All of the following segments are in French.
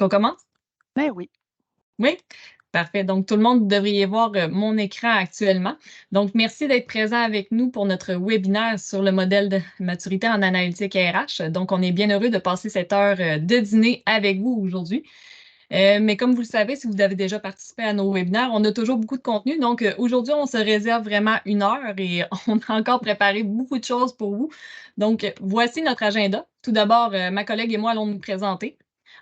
On commence? Ben oui. Oui? Parfait. Donc, tout le monde devriez voir mon écran actuellement. Donc, merci d'être présent avec nous pour notre webinaire sur le modèle de maturité en analytique RH. Donc, on est bien heureux de passer cette heure de dîner avec vous aujourd'hui. Mais comme vous le savez, si vous avez déjà participé à nos webinaires, on a toujours beaucoup de contenu. Donc, aujourd'hui, on se réserve vraiment une heure et on a encore préparé beaucoup de choses pour vous. Donc, voici notre agenda. Tout d'abord, ma collègue et moi allons nous présenter.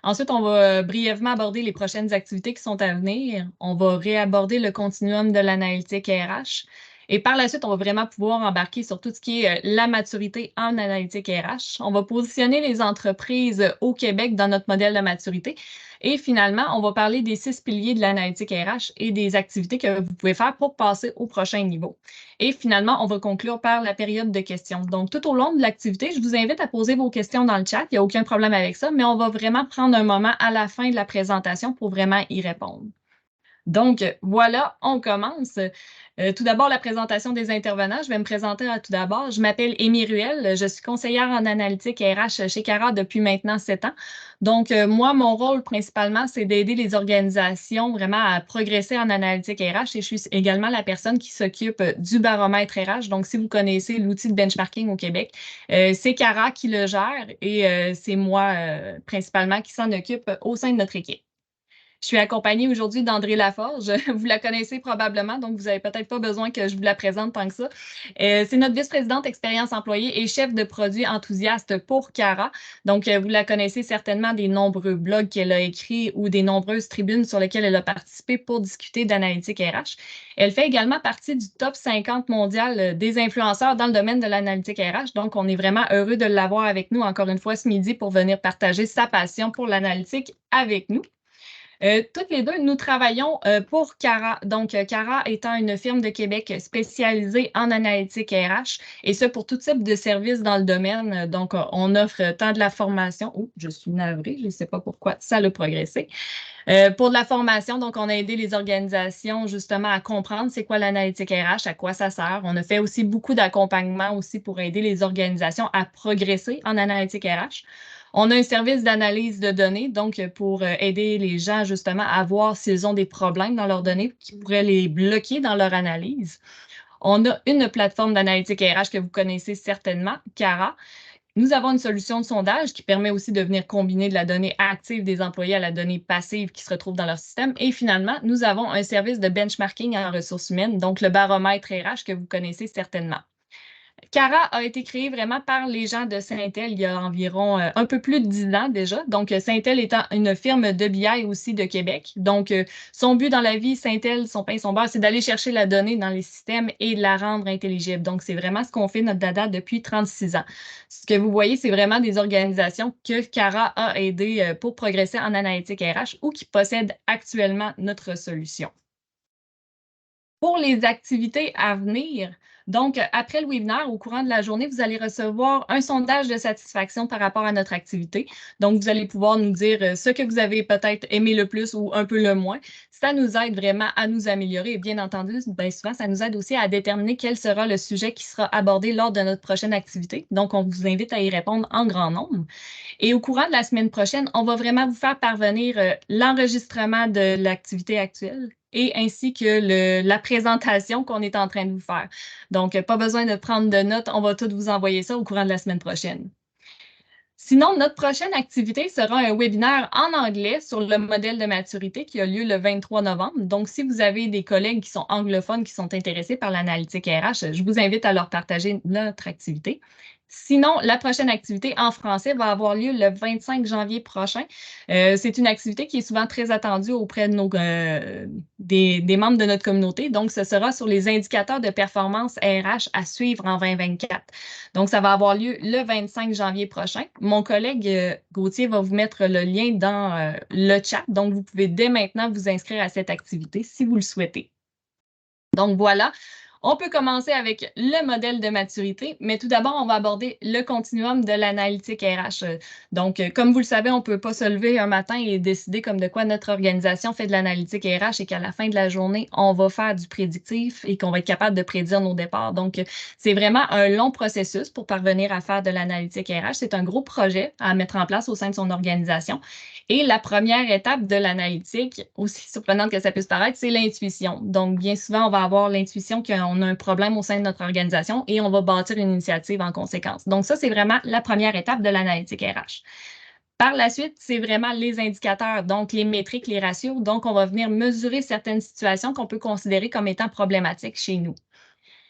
Ensuite, on va brièvement aborder les prochaines activités qui sont à venir. On va réaborder le continuum de l'analytique RH. Et par la suite, on va vraiment pouvoir embarquer sur tout ce qui est la maturité en analytique RH. On va positionner les entreprises au Québec dans notre modèle de maturité. Et finalement, on va parler des 6 piliers de l'analytique RH et des activités que vous pouvez faire pour passer au prochain niveau. Et finalement, on va conclure par la période de questions. Donc, tout au long de l'activité, je vous invite à poser vos questions dans le chat. Il n'y a aucun problème avec ça, mais on va vraiment prendre un moment à la fin de la présentation pour vraiment y répondre. Donc, voilà, on commence. Tout d'abord, la présentation des intervenants. Je vais me présenter tout d'abord. Je m'appelle Émy Ruel. Je suis conseillère en analytique RH chez Cara depuis maintenant 7 ans. Donc, moi, mon rôle principalement, c'est d'aider les organisations vraiment à progresser en analytique RH et je suis également la personne qui s'occupe du baromètre RH. Donc, si vous connaissez l'outil de benchmarking au Québec, c'est Cara qui le gère et c'est moi principalement qui s'en occupe au sein de notre équipe. Je suis accompagnée aujourd'hui d'André Laforge. Vous la connaissez probablement, donc vous n'avez peut-être pas besoin que je vous la présente tant que ça. C'est notre vice-présidente expérience employée et chef de produit enthousiaste pour Cara. Donc, vous la connaissez certainement des nombreux blogs qu'elle a écrits ou des nombreuses tribunes sur lesquelles elle a participé pour discuter d'analytique RH. Elle fait également partie du top 50 mondial des influenceurs dans le domaine de l'analytique RH. Donc, on est vraiment heureux de l'avoir avec nous encore une fois ce midi pour venir partager sa passion pour l'analytique avec nous. Toutes les deux, nous travaillons pour Cara. Donc, Cara étant une firme de Québec spécialisée en analytique RH, et ce pour tout type de services dans le domaine. Donc, on offre tant de la formation. Oh, je suis navrée, je ne sais pas pourquoi ça a progressé. Pour de la formation, donc, on a aidé les organisations justement à comprendre c'est quoi l'analytique RH, à quoi ça sert. On a fait aussi beaucoup d'accompagnement aussi pour aider les organisations à progresser en analytique RH. On a un service d'analyse de données, donc pour aider les gens justement à voir s'ils ont des problèmes dans leurs données qui pourraient les bloquer dans leur analyse. On a une plateforme d'analytique RH que vous connaissez certainement, Cara. Nous avons une solution de sondage qui permet aussi de venir combiner de la donnée active des employés à la donnée passive qui se retrouve dans leur système. Et finalement, nous avons un service de benchmarking en ressources humaines, donc le baromètre RH que vous connaissez certainement. Cara a été créée vraiment par les gens de Syntel il y a environ un peu plus de 10 ans déjà. Donc, Syntel étant une firme de BI aussi de Québec. Donc, son but dans la vie, Syntel, son pain, son beurre, c'est d'aller chercher la donnée dans les systèmes et de la rendre intelligible. Donc, c'est vraiment ce qu'on fait notre dada depuis 36 ans. Ce que vous voyez, c'est vraiment des organisations que Cara a aidées pour progresser en analytique RH ou qui possèdent actuellement notre solution. Pour les activités à venir, donc après le webinaire, au courant de la journée, vous allez recevoir un sondage de satisfaction par rapport à notre activité. Donc, vous allez pouvoir nous dire ce que vous avez peut-être aimé le plus ou un peu le moins. Ça nous aide vraiment à nous améliorer et bien entendu, bien souvent, ça nous aide aussi à déterminer quel sera le sujet qui sera abordé lors de notre prochaine activité. Donc, on vous invite à y répondre en grand nombre. Et au courant de la semaine prochaine, on va vraiment vous faire parvenir l'enregistrement de l'activité actuelle et ainsi que la présentation qu'on est en train de vous faire. Donc, pas besoin de prendre de notes, on va tout vous envoyer ça au courant de la semaine prochaine. Sinon, notre prochaine activité sera un webinaire en anglais sur le modèle de maturité qui a lieu le 23 novembre. Donc, si vous avez des collègues qui sont anglophones, qui sont intéressés par l'analytique RH, je vous invite à leur partager notre activité. Sinon, la prochaine activité en français va avoir lieu le 25 janvier prochain. C'est une activité qui est souvent très attendue auprès de des membres de notre communauté. Donc, ce sera sur les indicateurs de performance RH à suivre en 2024. Donc, ça va avoir lieu le 25 janvier prochain. Mon collègue Gauthier va vous mettre le lien dans le chat. Donc, vous pouvez dès maintenant vous inscrire à cette activité si vous le souhaitez. Donc, voilà. On peut commencer avec le modèle de maturité, mais tout d'abord, on va aborder le continuum de l'analytique RH. Donc, comme vous le savez, on ne peut pas se lever un matin et décider comme de quoi notre organisation fait de l'analytique RH et qu'à la fin de la journée, on va faire du prédictif et qu'on va être capable de prédire nos départs. Donc, c'est vraiment un long processus pour parvenir à faire de l'analytique RH. C'est un gros projet à mettre en place au sein de son organisation. Et la première étape de l'analytique, aussi surprenante que ça puisse paraître, c'est l'intuition. Donc, bien souvent, on va avoir l'intuition qu'on a un problème au sein de notre organisation et on va bâtir une initiative en conséquence. Donc, ça, c'est vraiment la première étape de l'analytique RH. Par la suite, c'est vraiment les indicateurs, donc les métriques, les ratios. Donc, on va venir mesurer certaines situations qu'on peut considérer comme étant problématiques chez nous.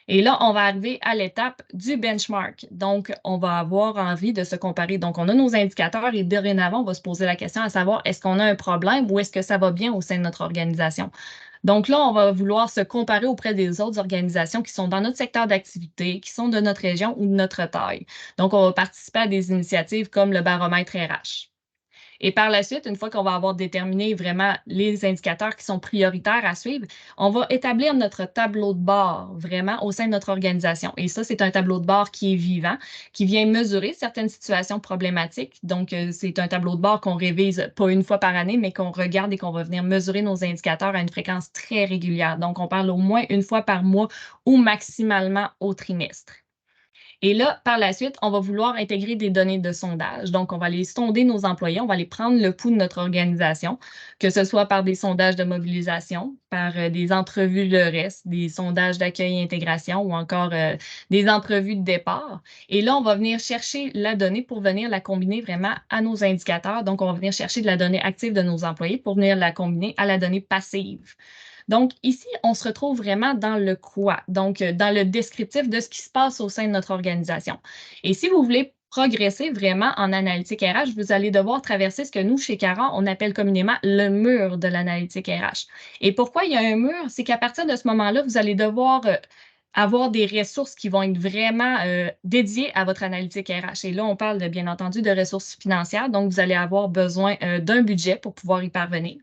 Et là, on va arriver à l'étape du benchmark. Donc, on va avoir envie de se comparer. Donc, on a nos indicateurs et dorénavant, on va se poser la question à savoir est-ce qu'on a un problème ou est-ce que ça va bien au sein de notre organisation? Donc là, on va vouloir se comparer auprès des autres organisations qui sont dans notre secteur d'activité, qui sont de notre région ou de notre taille. Donc, on va participer à des initiatives comme le baromètre RH. Et par la suite, une fois qu'on va avoir déterminé vraiment les indicateurs qui sont prioritaires à suivre, on va établir notre tableau de bord vraiment au sein de notre organisation. Et ça, c'est un tableau de bord qui est vivant, qui vient mesurer certaines situations problématiques. Donc, c'est un tableau de bord qu'on révise pas une fois par année, mais qu'on regarde et qu'on va venir mesurer nos indicateurs à une fréquence très régulière. Donc, on parle au moins une fois par mois ou maximalement au trimestre. Et là, par la suite, on va vouloir intégrer des données de sondage. Donc, on va aller sonder nos employés, on va aller prendre le pouls de notre organisation, que ce soit par des sondages de mobilisation, par des entrevues de reste, des sondages d'accueil et intégration ou encore des entrevues de départ. Et là, on va venir chercher la donnée pour venir la combiner vraiment à nos indicateurs. Donc, on va venir chercher de la donnée active de nos employés pour venir la combiner à la donnée passive. Donc, ici, on se retrouve vraiment dans le quoi, donc dans le descriptif de ce qui se passe au sein de notre organisation. Et si vous voulez progresser vraiment en analytique RH, vous allez devoir traverser ce que nous, chez Carat, on appelle communément le mur de l'analytique RH. Et pourquoi il y a un mur? C'est qu'à partir de ce moment-là, vous allez devoir avoir des ressources qui vont être vraiment dédiées à votre analytique RH. Et là, on parle bien entendu de ressources financières, donc vous allez avoir besoin d'un budget pour pouvoir y parvenir.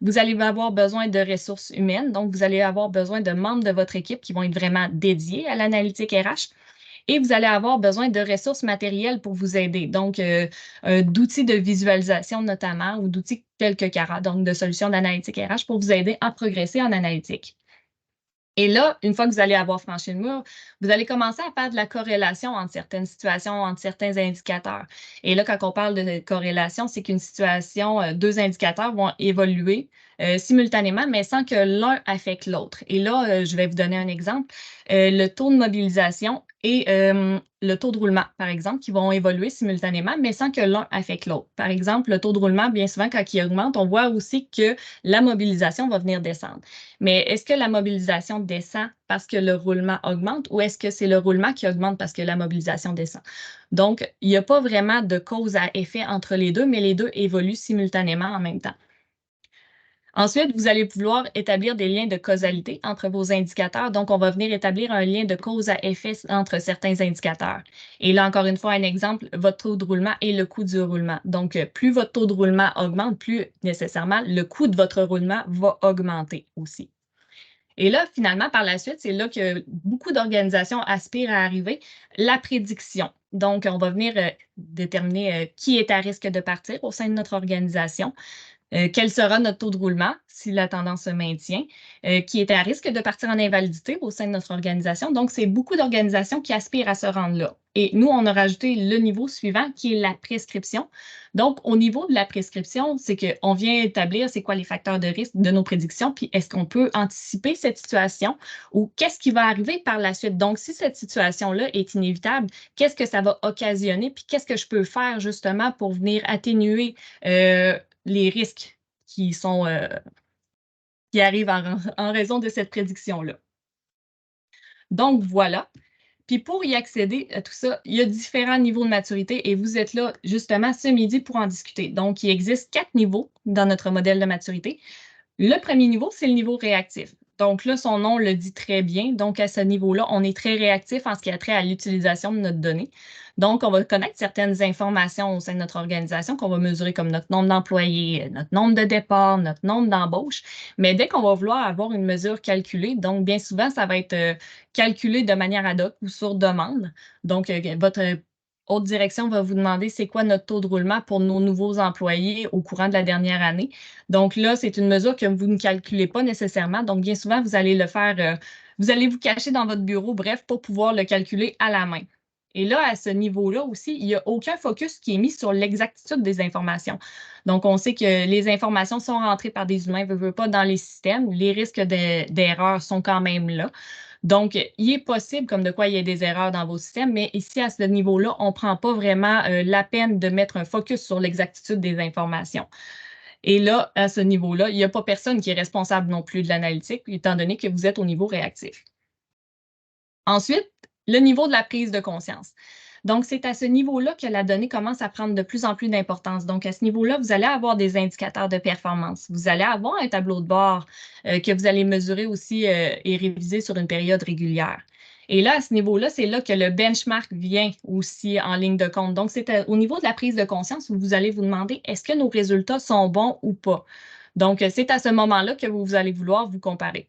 Vous allez avoir besoin de ressources humaines, donc vous allez avoir besoin de membres de votre équipe qui vont être vraiment dédiés à l'analytique RH. Et vous allez avoir besoin de ressources matérielles pour vous aider, donc d'outils de visualisation notamment ou d'outils tels que Cara, donc de solutions d'analytique RH pour vous aider à progresser en analytique. Et là, une fois que vous allez avoir franchi le mur, vous allez commencer à faire de la corrélation entre certaines situations, entre certains indicateurs. Et là, quand on parle de corrélation, c'est qu'une situation, deux indicateurs vont évoluer simultanément, mais sans que l'un affecte l'autre. Et là, je vais vous donner un exemple. Le taux de mobilisation et le taux de roulement, par exemple, qui vont évoluer simultanément, mais sans que l'un affecte l'autre. Par exemple, le taux de roulement, bien souvent, quand il augmente, on voit aussi que la mobilisation va venir descendre. Mais est-ce que la mobilisation descend parce que le roulement augmente ou est-ce que c'est le roulement qui augmente parce que la mobilisation descend? Donc, il n'y a pas vraiment de cause à effet entre les deux, mais les deux évoluent simultanément en même temps. Ensuite, vous allez pouvoir établir des liens de causalité entre vos indicateurs. Donc, on va venir établir un lien de cause à effet entre certains indicateurs. Et là, encore une fois, un exemple, votre taux de roulement et le coût du roulement. Donc, plus votre taux de roulement augmente, plus nécessairement le coût de votre roulement va augmenter aussi. Et là, finalement, par la suite, c'est là que beaucoup d'organisations aspirent à arriver, la prédiction. Donc, on va venir déterminer qui est à risque de partir au sein de notre organisation. Quel sera notre taux de roulement si la tendance se maintient, qui est à risque de partir en invalidité au sein de notre organisation. Donc, c'est beaucoup d'organisations qui aspirent à se rendre là. Et nous, on a rajouté le niveau suivant qui est la prescription. Donc, au niveau de la prescription, c'est qu'on vient établir c'est quoi les facteurs de risque de nos prédictions, puis est-ce qu'on peut anticiper cette situation ou qu'est-ce qui va arriver par la suite. Donc, si cette situation-là est inévitable, qu'est-ce que ça va occasionner, puis qu'est-ce que je peux faire justement pour venir atténuer les risques qui sont qui arrivent en raison de cette prédiction-là. Donc voilà. Puis pour y accéder à tout ça, il y a différents niveaux de maturité et vous êtes là justement ce midi pour en discuter. Donc, il existe 4 niveaux dans notre modèle de maturité. Le premier niveau, c'est le niveau réactif. Donc là, son nom le dit très bien. Donc, à ce niveau-là, on est très réactif en ce qui a trait à l'utilisation de notre donnée. Donc, on va connaître certaines informations au sein de notre organisation qu'on va mesurer comme notre nombre d'employés, notre nombre de départs, notre nombre d'embauches. Mais dès qu'on va vouloir avoir une mesure calculée, donc bien souvent, ça va être calculé de manière ad hoc ou sur demande. Donc, votre haute direction va vous demander c'est quoi notre taux de roulement pour nos nouveaux employés au courant de la dernière année. Donc là, c'est une mesure que vous ne calculez pas nécessairement. Donc, bien souvent, vous allez le faire, vous allez vous cacher dans votre bureau, bref, pour pouvoir le calculer à la main. Et là, à ce niveau-là aussi, il n'y a aucun focus qui est mis sur l'exactitude des informations. Donc, on sait que les informations sont rentrées par des humains, veut pas, dans les systèmes. Les risques d'erreur sont quand même là. Donc, il est possible comme de quoi il y ait des erreurs dans vos systèmes, mais ici, à ce niveau-là, on ne prend pas vraiment la peine de mettre un focus sur l'exactitude des informations. Et là, à ce niveau-là, il n'y a pas personne qui est responsable non plus de l'analytique, étant donné que vous êtes au niveau réactif. Ensuite, le niveau de la prise de conscience. Donc, c'est à ce niveau-là que la donnée commence à prendre de plus en plus d'importance. Donc, à ce niveau-là, vous allez avoir des indicateurs de performance. Vous allez avoir un tableau de bord que vous allez mesurer aussi et réviser sur une période régulière. Et là, à ce niveau-là, c'est là que le benchmark vient aussi en ligne de compte. Donc, c'est au niveau de la prise de conscience où vous allez vous demander est-ce que nos résultats sont bons ou pas? Donc, c'est à ce moment-là que vous allez vouloir vous comparer.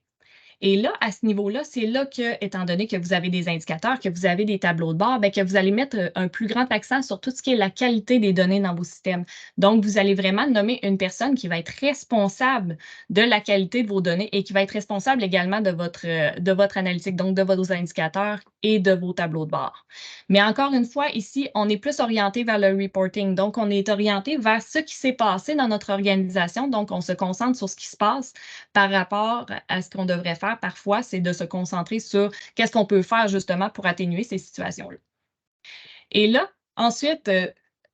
Et là, à ce niveau-là, c'est là que, étant donné que vous avez des indicateurs, que vous avez des tableaux de bord, bien, que vous allez mettre un plus grand accent sur tout ce qui est la qualité des données dans vos systèmes. Donc, vous allez vraiment nommer une personne qui va être responsable de la qualité de vos données et qui va être responsable également de votre analytique, donc de vos indicateurs et de vos tableaux de bord. Mais encore une fois, ici, on est plus orienté vers le reporting. Donc, on est orienté vers ce qui s'est passé dans notre organisation. Donc, on se concentre sur ce qui se passe par rapport à ce qu'on devrait faire parfois, c'est de se concentrer sur qu'est-ce qu'on peut faire justement pour atténuer ces situations-là. Et là, ensuite,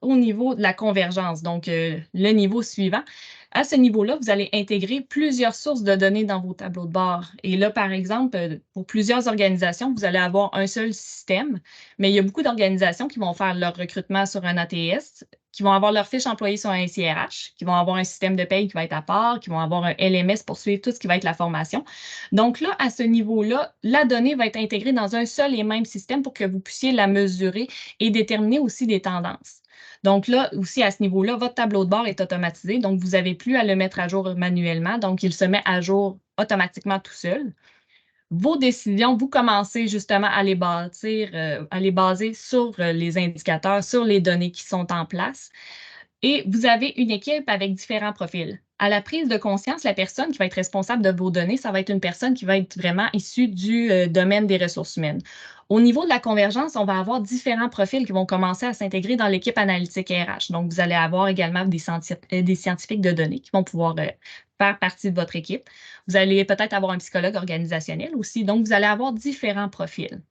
au niveau de la convergence, donc le niveau suivant, à ce niveau-là, vous allez intégrer plusieurs sources de données dans vos tableaux de bord. Et là, par exemple, pour plusieurs organisations, vous allez avoir un seul système, mais il y a beaucoup d'organisations qui vont faire leur recrutement sur un ATS, qui vont avoir leur fiche employée sur un CRH, qui vont avoir un système de paye qui va être à part, qui vont avoir un LMS pour suivre tout ce qui va être la formation. Donc là, à ce niveau-là, la donnée va être intégrée dans un seul et même système pour que vous puissiez la mesurer et déterminer aussi des tendances. Donc là, aussi à ce niveau-là, votre tableau de bord est automatisé, donc vous n'avez plus à le mettre à jour manuellement, donc il se met à jour automatiquement tout seul. Vos décisions, vous commencez justement à les bâtir, à les baser sur les indicateurs, sur les données qui sont en place. Et vous avez une équipe avec différents profils. À la prise de conscience, la personne qui va être responsable de vos données, ça va être une personne qui va être vraiment issue du domaine des ressources humaines. Au niveau de la convergence, on va avoir différents profils qui vont commencer à s'intégrer dans l'équipe analytique RH. Donc, vous allez avoir également des scientifiques de données qui vont pouvoir faire partie de votre équipe. Vous allez peut-être avoir un psychologue organisationnel aussi. Donc, vous allez avoir différents profils.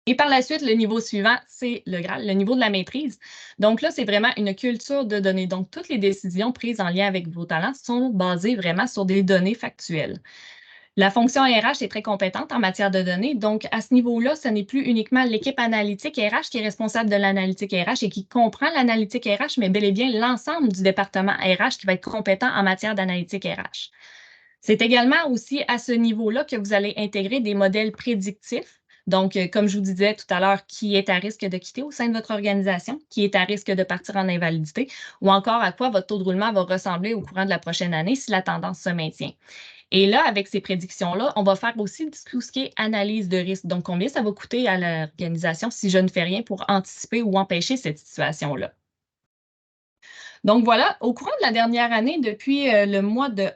Et par la suite, le niveau suivant, c'est le Graal, le niveau de la maîtrise. Donc là, c'est vraiment une culture de données. Donc, toutes les décisions prises en lien avec vos talents sont basées vraiment sur des données factuelles. La fonction RH est très compétente en matière de données. Donc, à ce niveau-là, ce n'est plus uniquement l'équipe analytique RH qui est responsable de l'analytique RH et qui comprend l'analytique RH, mais bel et bien l'ensemble du département RH qui va être compétent en matière d'analytique RH. C'est également aussi à ce niveau-là que vous allez intégrer des modèles prédictifs. Donc, comme je vous disais tout à l'heure, qui est à risque de quitter au sein de votre organisation, qui est à risque de partir en invalidité, ou encore à quoi votre taux de roulement va ressembler au courant de la prochaine année si la tendance se maintient. Et là, avec ces prédictions-là, on va faire aussi tout ce qui est analyse de risque. Donc, combien ça va coûter à l'organisation si je ne fais rien pour anticiper ou empêcher cette situation-là? Donc voilà, au courant de la dernière année, depuis le mois de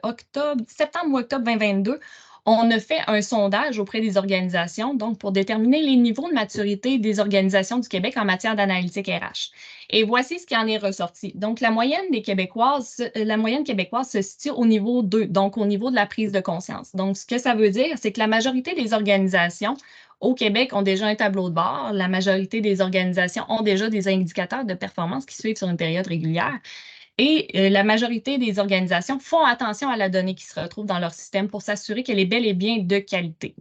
septembre ou octobre 2022, on a fait un sondage auprès des organisations, donc pour déterminer les niveaux de maturité des organisations du Québec en matière d'analytique RH. Et voici ce qui en est ressorti. Donc, la moyenne québécoise se situe au niveau 2, donc au niveau de la prise de conscience. Donc, ce que ça veut dire, c'est que la majorité des organisations au Québec ont déjà un tableau de bord. La majorité des organisations ont déjà des indicateurs de performance qui suivent sur une période régulière. Et la majorité des organisations font attention à la donnée qui se retrouve dans leur système pour s'assurer qu'elle est bel et bien de qualité.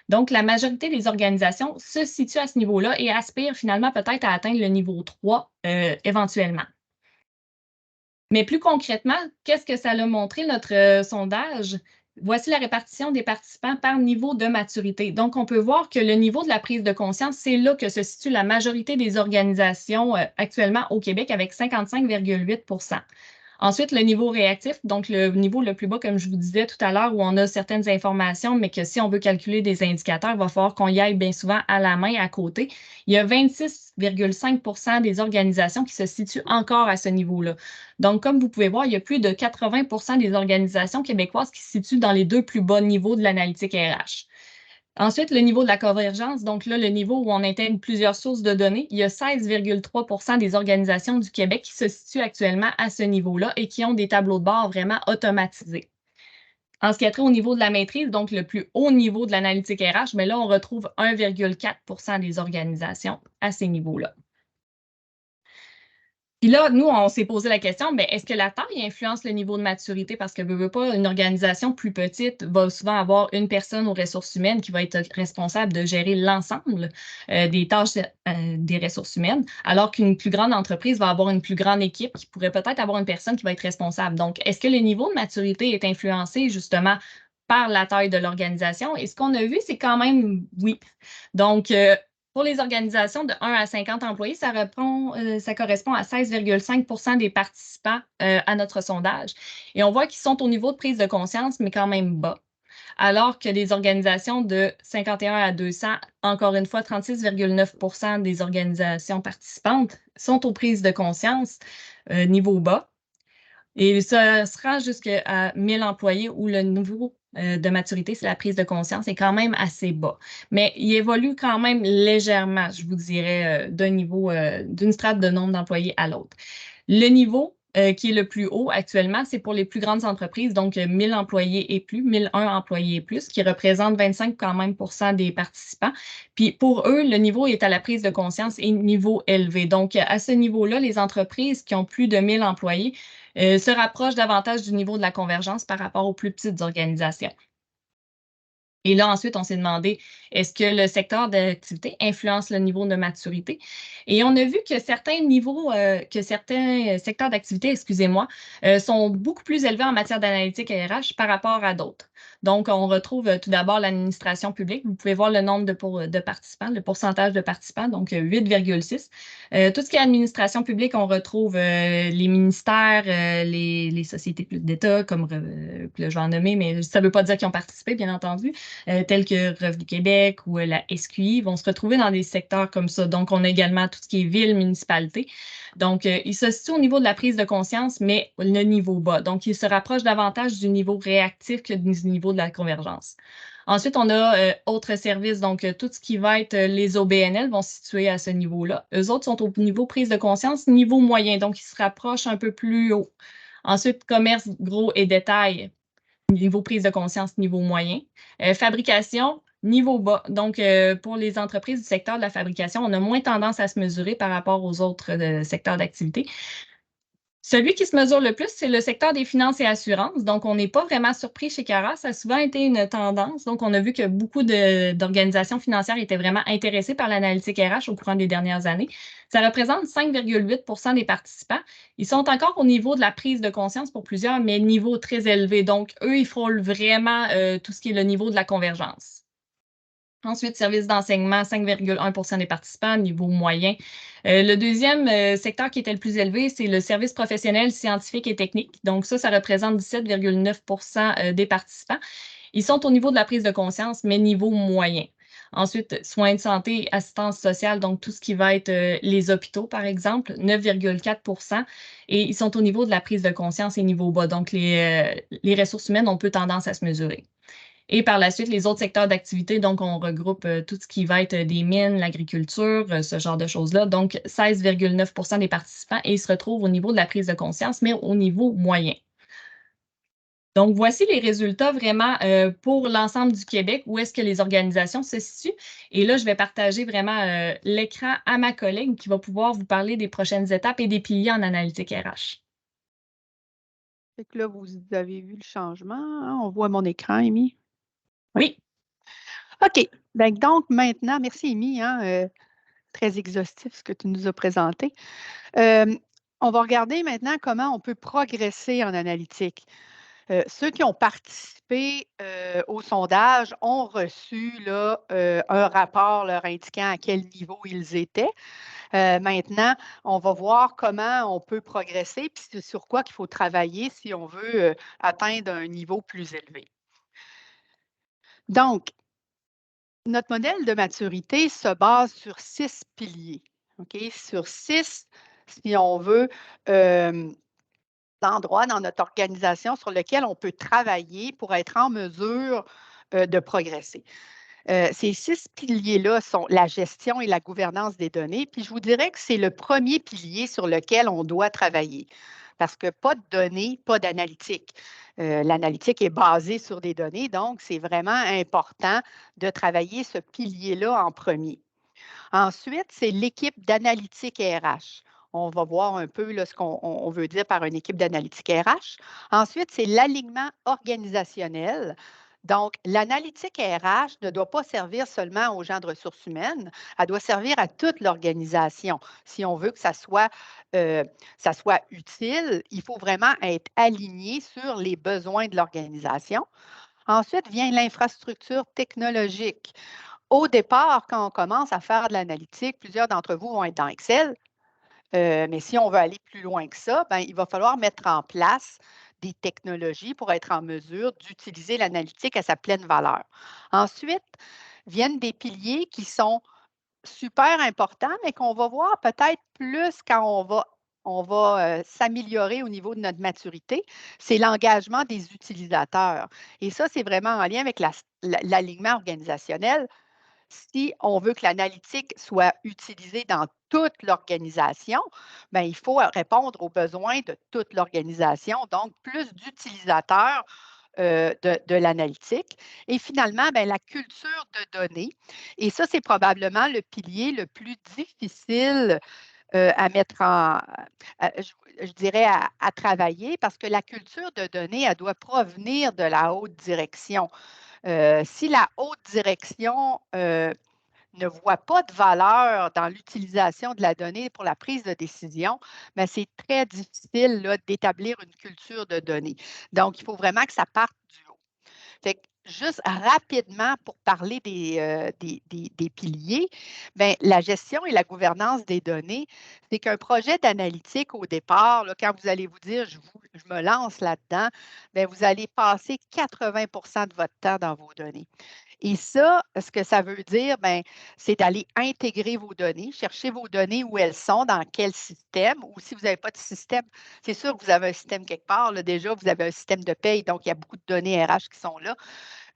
Donc, la majorité des organisations se situent à ce niveau-là et aspirent finalement peut-être à atteindre le niveau 3 éventuellement. Mais plus concrètement, qu'est-ce que ça a montré, notre sondage? voici la répartition des participants par niveau de maturité. Donc, on peut voir que le niveau de la prise de conscience, c'est là que se situe la majorité des organisations actuellement au Québec avec 55,8 %. Ensuite, le niveau réactif, donc le niveau le plus bas, comme je vous disais tout à l'heure, où on a certaines informations, mais que si on veut calculer des indicateurs, il va falloir qu'on y aille bien souvent à la main, à côté. Il y a 26,5 % des organisations qui se situent encore à ce niveau-là. Donc, comme vous pouvez voir, il y a plus de 80 % des organisations québécoises qui se situent dans les deux plus bas niveaux de l'analytique RH. Ensuite, le niveau de la convergence, donc là, le niveau où on intègre plusieurs sources de données, il y a 16,3 % des organisations du Québec qui se situent actuellement à ce niveau-là et qui ont des tableaux de bord vraiment automatisés. En ce qui a trait au niveau de la maîtrise, donc le plus haut niveau de l'analytique RH, mais là, on retrouve 1,4 % des organisations à ces niveaux-là. Puis là, nous, on s'est posé la question, bien, est-ce que la taille influence le niveau de maturité? Parce que, veut pas, une organisation plus petite va souvent avoir une personne aux ressources humaines qui va être responsable de gérer l'ensemble des tâches des ressources humaines, alors qu'une plus grande entreprise va avoir une plus grande équipe qui pourrait peut-être avoir une personne qui va être responsable. Donc, est-ce que le niveau de maturité est influencé justement par la taille de l'organisation? Et ce qu'on a vu, c'est quand même oui. Donc, pour les organisations de 1 à 50 employés, ça correspond à 16,5 % des participants à notre sondage. Et on voit qu'ils sont au niveau de prise de conscience, mais quand même bas. Alors que les organisations de 51 à 200, encore une fois, 36,9 % des organisations participantes sont aux prises de conscience, niveau bas. Et ça sera jusqu'à 1000 employés où le niveau de maturité, c'est la prise de conscience, est quand même assez bas. Mais il évolue quand même légèrement, je vous dirais, d'un niveau, d'une strate de nombre d'employés à l'autre. Le niveau qui est le plus haut actuellement, c'est pour les plus grandes entreprises, donc 1000 employés et plus, 1001 employés et plus, qui représentent 25 quand même % des participants. Puis pour eux, le niveau est à la prise de conscience et niveau élevé. Donc, à ce niveau-là, les entreprises qui ont plus de 1000 employés se rapprochent davantage du niveau de la convergence par rapport aux plus petites organisations. Et là, ensuite, on s'est demandé, est-ce que le secteur d'activité influence le niveau de maturité? Et on a vu que certains niveaux, que certains secteurs d'activité, excusez-moi, sont beaucoup plus élevés en matière d'analytique RH par rapport à d'autres. Donc, on retrouve tout d'abord l'administration publique. Vous pouvez voir le nombre de participants, le pourcentage de participants, donc 8,6. Tout ce qui est administration publique, on retrouve les ministères, les sociétés d'État, comme je vais en nommer, mais ça ne veut pas dire qu'ils ont participé, bien entendu. Tels que Revenu Québec ou la SQI, vont se retrouver dans des secteurs comme ça. Donc, on a également tout ce qui est ville, municipalité. Donc, ils se situent au niveau de la prise de conscience, mais le niveau bas. Donc, ils se rapprochent davantage du niveau réactif que du niveau de la convergence. Ensuite, on a autres services, donc tout ce qui va être les OBNL vont se situer à ce niveau-là. Eux autres sont au niveau prise de conscience, niveau moyen, donc ils se rapprochent un peu plus haut. Ensuite, commerce, gros et détail, niveau prise de conscience, niveau moyen. Fabrication, niveau bas. Donc, pour les entreprises du secteur de la fabrication, on a moins tendance à se mesurer par rapport aux autres secteurs d'activité. Celui qui se mesure le plus, c'est le secteur des finances et assurances. Donc, on n'est pas vraiment surpris chez Cara. Ça a souvent été une tendance. Donc, on a vu que beaucoup d'organisations financières étaient vraiment intéressées par l'analytique RH au courant des dernières années. Ça représente 5,8 % des participants. Ils sont encore au niveau de la prise de conscience pour plusieurs, mais niveau très élevé. Donc, eux, ils frôlent vraiment tout ce qui est le niveau de la convergence. Ensuite, service d'enseignement, 5,1 % des participants, niveau moyen. Le deuxième secteur qui était le plus élevé, c'est le service professionnel, scientifique et technique. Donc ça représente 17,9 % des participants. Ils sont au niveau de la prise de conscience, mais niveau moyen. Ensuite, soins de santé, assistance sociale, donc tout ce qui va être les hôpitaux, par exemple, 9,4 % et ils sont au niveau de la prise de conscience et niveau bas. Donc, les ressources humaines ont peu tendance à se mesurer. Et par la suite, les autres secteurs d'activité, donc on regroupe tout ce qui va être des mines, l'agriculture, ce genre de choses-là. Donc, 16,9 % des participants et ils se retrouvent au niveau de la prise de conscience, mais au niveau moyen. Donc, voici les résultats vraiment pour l'ensemble du Québec, où est-ce que les organisations se situent. Et là, je vais partager vraiment l'écran à ma collègue qui va pouvoir vous parler des prochaines étapes et des piliers en analytique RH. Fait que là, vous avez vu le changement, hein? On voit mon écran, Amy? Oui. OK. Ben, donc maintenant, merci Amy, hein, très exhaustif ce que tu nous as présenté. On va regarder maintenant comment on peut progresser en analytique. Ceux qui ont participé au sondage ont reçu là, un rapport leur indiquant à quel niveau ils étaient. Maintenant, on va voir comment on peut progresser, puis c'est sur quoi qu'il faut travailler si on veut atteindre un niveau plus élevé. Donc, notre modèle de maturité se base sur 6 piliers. OK? Sur 6, si on veut, endroits dans notre organisation sur lesquels on peut travailler pour être en mesure de progresser. Ces 6 piliers-là sont la gestion et la gouvernance des données. Puis je vous dirais que c'est le premier pilier sur lequel on doit travailler. Parce que pas de données, pas d'analytique. L'analytique est basée sur des données, donc c'est vraiment important de travailler ce pilier-là en premier. Ensuite, c'est l'équipe d'analytique RH. On va voir un peu là, ce qu'on veut dire par une équipe d'analytique RH. Ensuite, c'est l'alignement organisationnel. Donc, l'analytique RH ne doit pas servir seulement aux gens de ressources humaines, elle doit servir à toute l'organisation. Si on veut que ça soit utile, il faut vraiment être aligné sur les besoins de l'organisation. Ensuite vient l'infrastructure technologique. Au départ, quand on commence à faire de l'analytique, plusieurs d'entre vous vont être dans Excel, mais si on veut aller plus loin que ça, ben, il va falloir mettre en place des technologies pour être en mesure d'utiliser l'analytique à sa pleine valeur. Ensuite, viennent des piliers qui sont super importants, mais qu'on va voir peut-être plus quand on va s'améliorer au niveau de notre maturité, c'est l'engagement des utilisateurs. Et ça, c'est vraiment en lien avec l'alignement organisationnel. Si on veut que l'analytique soit utilisée dans toute l'organisation, bien, il faut répondre aux besoins de toute l'organisation, donc plus d'utilisateurs de l'analytique. Et finalement, bien, la culture de données. Et ça, c'est probablement le pilier le plus difficile à mettre je dirais, à travailler parce que la culture de données, elle doit provenir de la haute direction. Si la haute direction ne voit pas de valeur dans l'utilisation de la donnée pour la prise de décision, mais c'est très difficile là, d'établir une culture de données. Donc, il faut vraiment que ça parte du haut. Fait que juste rapidement pour parler des piliers, bien, la gestion et la gouvernance des données, c'est qu'un projet d'analytique au départ, là, quand vous allez vous dire je me lance là-dedans, bien, vous allez passer 80 de votre temps dans vos données. Et ça, ce que ça veut dire, ben, c'est d'aller intégrer vos données, chercher vos données où elles sont, dans quel système, ou si vous n'avez pas de système, c'est sûr que vous avez un système quelque part, là, déjà, vous avez un système de paye, donc il y a beaucoup de données RH qui sont là.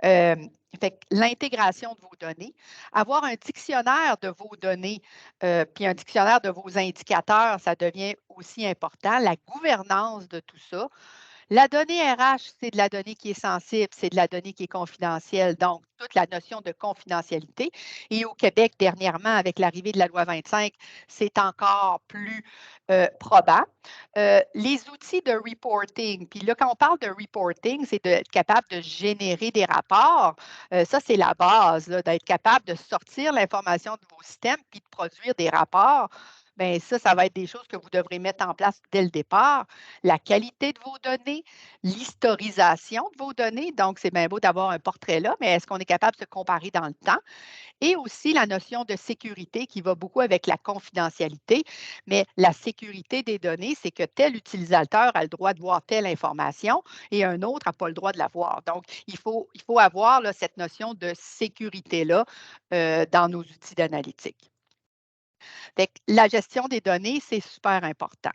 Euh, Fait que l'intégration de vos données, avoir un dictionnaire de vos données, puis un dictionnaire de vos indicateurs, ça devient aussi important. La gouvernance de tout ça, la donnée RH, c'est de la donnée qui est sensible, c'est de la donnée qui est confidentielle, donc toute la notion de confidentialité. Et au Québec, dernièrement, avec l'arrivée de la loi 25, c'est encore plus probant. Les outils de reporting, puis là, quand on parle de reporting, c'est d'être capable de générer des rapports. Ça, c'est la base, d'être capable de sortir l'information de vos systèmes puis de produire des rapports. Bien, ça va être des choses que vous devrez mettre en place dès le départ. La qualité de vos données, l'historisation de vos données. Donc, c'est bien beau d'avoir un portrait là, mais est-ce qu'on est capable de se comparer dans le temps? Et aussi la notion de sécurité qui va beaucoup avec la confidentialité. Mais la sécurité des données, c'est que tel utilisateur a le droit de voir telle information et un autre n'a pas le droit de la voir. Donc, il faut avoir là, cette notion de sécurité-là dans nos outils d'analytique. La gestion des données, c'est super important.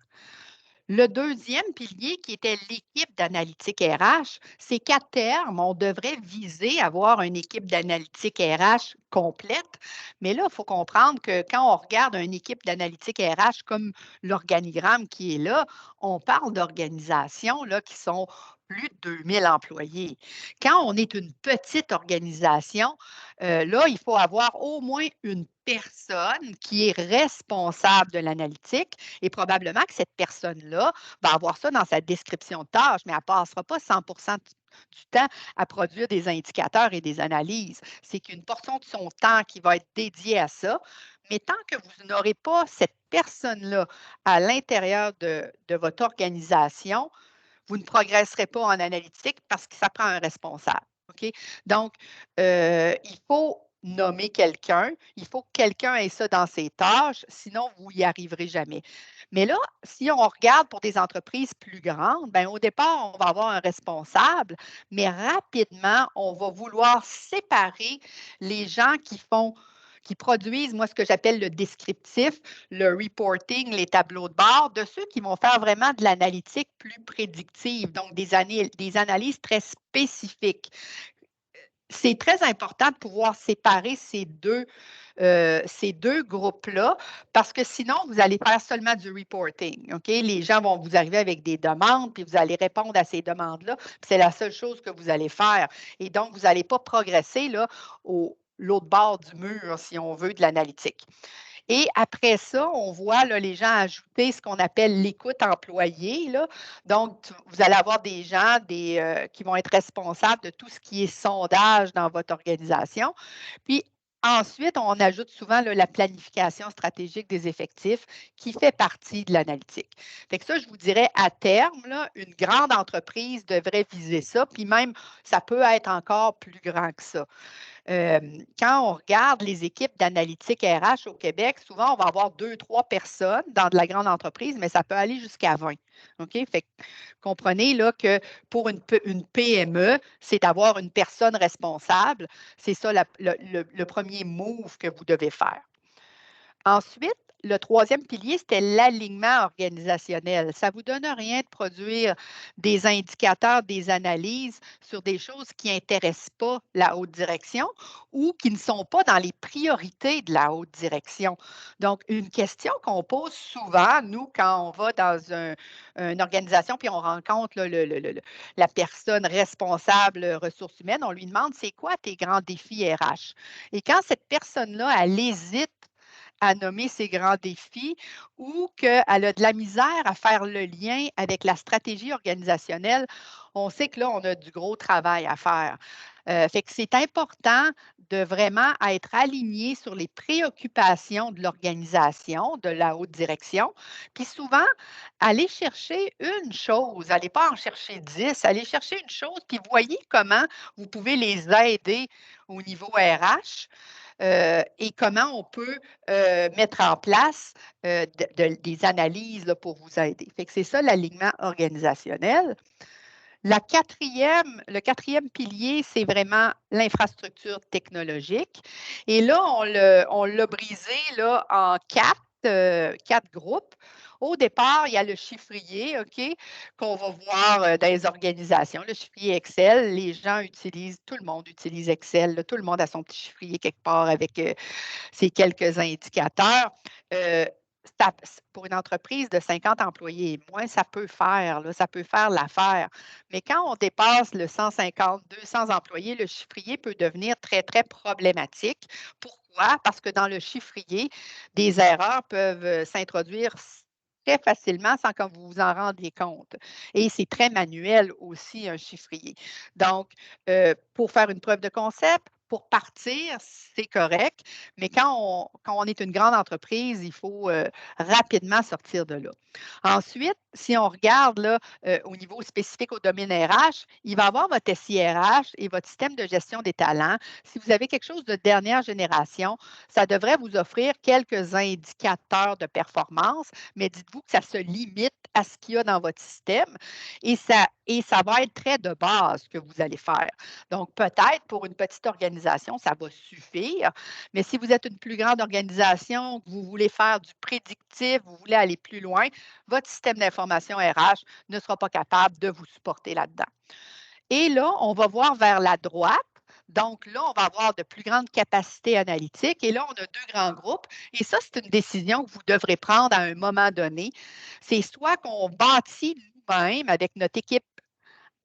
Le deuxième pilier, qui était l'équipe d'analytique RH, c'est qu'à terme, on devrait viser à avoir une équipe d'analytique RH complète. Mais là, il faut comprendre que quand on regarde une équipe d'analytique RH comme l'organigramme qui est là, on parle d'organisations là, qui sont plus de 2000 employés. Quand on est une petite organisation, là, il faut avoir au moins une personne qui est responsable de l'analytique et probablement que cette personne-là va avoir ça dans sa description de tâche, mais elle ne passera pas 100 du temps à produire des indicateurs et des analyses. C'est qu'une portion de son temps qui va être dédiée à ça, mais tant que vous n'aurez pas cette personne-là à l'intérieur de votre organisation, vous ne progresserez pas en analytique parce que ça prend un responsable. OK? Donc, il faut nommer quelqu'un, il faut que quelqu'un ait ça dans ses tâches, sinon vous n'y arriverez jamais. Mais là, si on regarde pour des entreprises plus grandes, bien, au départ, on va avoir un responsable, mais rapidement, on va vouloir séparer les gens qui produisent, moi, ce que j'appelle le descriptif, le reporting, les tableaux de bord, de ceux qui vont faire vraiment de l'analytique plus prédictive, donc des analyses très spécifiques. C'est très important de pouvoir séparer ces deux groupes-là parce que sinon, vous allez faire seulement du reporting. OK? Les gens vont vous arriver avec des demandes, puis vous allez répondre à ces demandes-là. C'est la seule chose que vous allez faire. Et donc, vous n'allez pas progresser là, l'autre bord du mur, si on veut, de l'analytique. Et après ça, on voit là, les gens ajouter ce qu'on appelle l'écoute employée. Là. Donc, vous allez avoir des gens qui vont être responsables de tout ce qui est sondage dans votre organisation. Puis, ensuite, on ajoute souvent là, la planification stratégique des effectifs qui fait partie de l'analytique. Fait que ça, je vous dirais, à terme, là, une grande entreprise devrait viser ça, puis même, ça peut être encore plus grand que ça. Quand on regarde les équipes d'analytique RH au Québec, souvent, on va avoir 2, 3 personnes dans de la grande entreprise, mais ça peut aller jusqu'à 20. OK? Fait que comprenez là, que pour une PME, c'est d'avoir une personne responsable. C'est ça le premier move que vous devez faire. Ensuite, le troisième pilier, c'était l'alignement organisationnel. Ça ne vous donne rien de produire des indicateurs, des analyses sur des choses qui n'intéressent pas la haute direction ou qui ne sont pas dans les priorités de la haute direction. Donc, une question qu'on pose souvent, nous, quand on va dans une organisation puis on rencontre là, la personne responsable ressources humaines, on lui demande, c'est quoi tes grands défis RH? Et quand cette personne-là, elle hésite à nommer ses grands défis ou qu'elle a de la misère à faire le lien avec la stratégie organisationnelle, on sait que là, on a du gros travail à faire. Fait que c'est important de vraiment être aligné sur les préoccupations de l'organisation, de la haute direction. Puis souvent, allez chercher une chose, allez pas en chercher 10, allez chercher une chose, puis voyez comment vous pouvez les aider au niveau RH et comment on peut mettre en place des analyses là, pour vous aider. Fait que c'est ça l'alignement organisationnel. Le quatrième pilier, c'est vraiment l'infrastructure technologique. Et là, on l'a brisé là, en quatre groupes. Au départ, il y a le chiffrier, OK, qu'on va voir dans les organisations. Le chiffrier Excel, les gens utilisent, tout le monde utilise Excel. Là, tout le monde a son petit chiffrier quelque part avec ces quelques indicateurs. Euh, pour une entreprise de 50 employés et moins, ça peut faire, là, ça peut faire l'affaire. Mais quand on dépasse le 150, 200 employés, le chiffrier peut devenir très, très problématique. Pourquoi? Parce que dans le chiffrier, des erreurs peuvent s'introduire très facilement sans que vous vous en rendiez compte. Et c'est très manuel aussi, un chiffrier. Donc, pour faire une preuve de concept, pour partir, c'est correct, mais quand on est une grande entreprise, il faut rapidement sortir de là. Ensuite, si on regarde là, au niveau spécifique au domaine RH, il va y avoir votre SIRH et votre système de gestion des talents. Si vous avez quelque chose de dernière génération, ça devrait vous offrir quelques indicateurs de performance, mais dites-vous que ça se limite à ce qu'il y a dans votre système et ça va être très de base que vous allez faire. Donc, peut-être pour une petite organisation, ça va suffire, mais si vous êtes une plus grande organisation, que vous voulez faire du prédictif, vous voulez aller plus loin, votre système d'information RH ne sera pas capable de vous supporter là-dedans. Et là, on va voir vers la droite. Donc là, on va avoir de plus grandes capacités analytiques. Et là, on a deux grands groupes. Et ça, c'est une décision que vous devrez prendre à un moment donné. C'est soit qu'on bâtit nous-mêmes avec notre équipe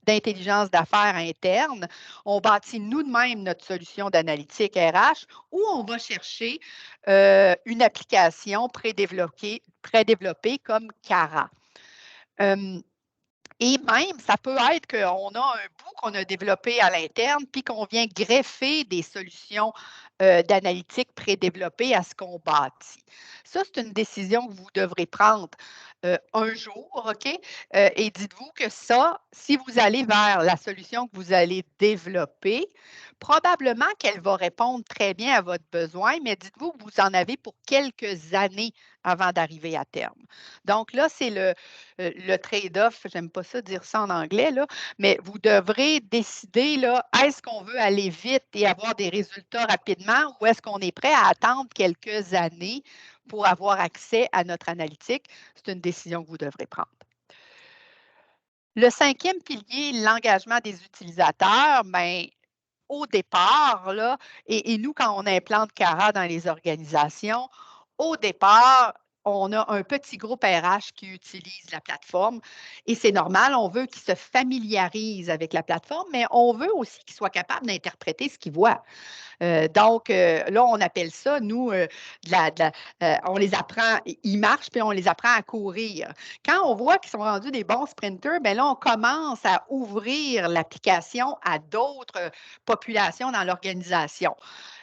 d'intelligence d'affaires interne, on bâtit nous-mêmes notre solution d'analytique RH ou on va chercher une application prédéveloppée comme Cara. Et même, ça peut être qu'on a un bout qu'on a développé à l'interne, puis qu'on vient greffer des solutions d'analytique prédéveloppées à ce qu'on bâtit. Ça, c'est une décision que vous devrez prendre un jour, OK? Et dites-vous que ça, si vous allez vers la solution que vous allez développer, probablement qu'elle va répondre très bien à votre besoin, mais dites-vous que vous en avez pour quelques années avant d'arriver à terme. Donc là, c'est le trade-off, j'aime pas ça dire ça en anglais, là, mais vous devrez décider, là, est-ce qu'on veut aller vite et avoir des résultats rapidement ou est-ce qu'on est prêt à attendre quelques années pour avoir accès à notre analytique? C'est une décision que vous devrez prendre. Le cinquième pilier, l'engagement des utilisateurs, bien, au départ, là, et nous, quand on implante CARA dans les organisations, au départ, on a un petit groupe RH qui utilise la plateforme et c'est normal, on veut qu'ils se familiarisent avec la plateforme, mais on veut aussi qu'ils soient capables d'interpréter ce qu'ils voient. Donc, là, on appelle ça, nous, on les apprend, ils marchent, puis on les apprend à courir. Quand on voit qu'ils sont rendus des bons sprinters, bien là, on commence à ouvrir l'application à d'autres populations dans l'organisation.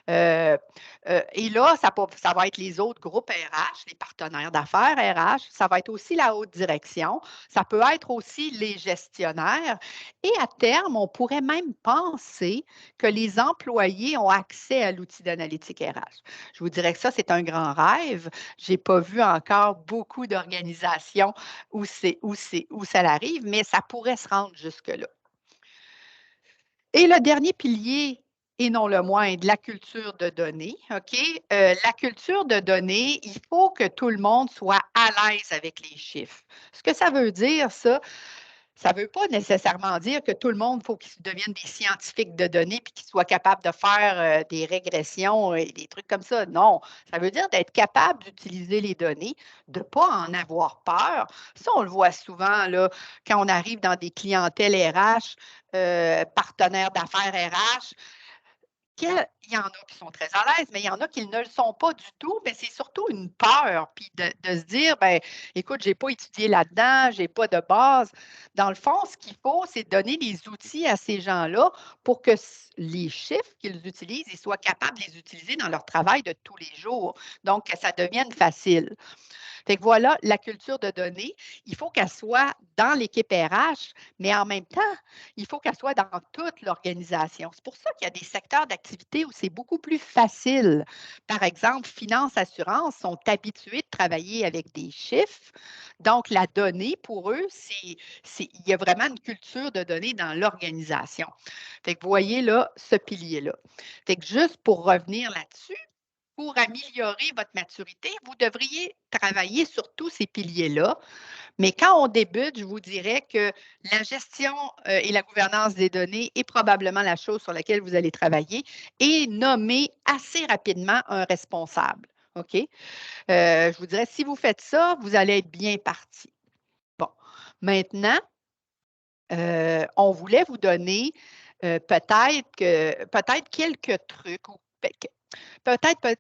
Et là, ça va être les autres groupes RH, les partenaires d'affaires RH, ça va être aussi la haute direction, ça peut être aussi les gestionnaires. Et à terme, on pourrait même penser que les employés ont accès à l'outil d'analytique RH. Je vous dirais que ça, c'est un grand rêve. Je n'ai pas vu encore beaucoup d'organisations où ça arrive, mais ça pourrait se rendre jusque-là. Et le dernier pilier, et non le moindre, la culture de données. OK? La culture de données, il faut que tout le monde soit à l'aise avec les chiffres. Ce que ça veut dire, ça ne veut pas nécessairement dire que tout le monde, il faut qu'ils deviennent des scientifiques de données puis qu'ils soient capables de faire des régressions et des trucs comme ça. Non, ça veut dire d'être capable d'utiliser les données, de ne pas en avoir peur. Ça, on le voit souvent là, quand on arrive dans des clientèles RH, partenaires d'affaires RH. Il y en a qui sont très à l'aise, mais il y en a qui ne le sont pas du tout. Mais c'est surtout une peur, puis de se dire, ben, écoute, je n'ai pas étudié là-dedans, je n'ai pas de base. Dans le fond, ce qu'il faut, c'est donner des outils à ces gens-là pour que les chiffres qu'ils utilisent, ils soient capables de les utiliser dans leur travail de tous les jours. Donc, que ça devienne facile. Fait que voilà, la culture de données, il faut qu'elle soit dans l'équipe RH, mais en même temps, il faut qu'elle soit dans toute l'organisation. C'est pour ça qu'il y a des secteurs d'activité où c'est beaucoup plus facile. Par exemple, finance, assurance sont habitués de travailler avec des chiffres. Donc, la donnée, pour eux, il y a vraiment une culture de données dans l'organisation. Fait que vous voyez là, ce pilier-là. Fait que juste pour revenir là-dessus, pour améliorer votre maturité, vous devriez travailler sur tous ces piliers-là. Mais quand on débute, je vous dirais que la gestion et la gouvernance des données est probablement la chose sur laquelle vous allez travailler et nommer assez rapidement un responsable. OK? Je vous dirais, si vous faites ça, vous allez être bien parti. Bon, maintenant, on voulait vous donner peut-être quelques trucs ou peut-être une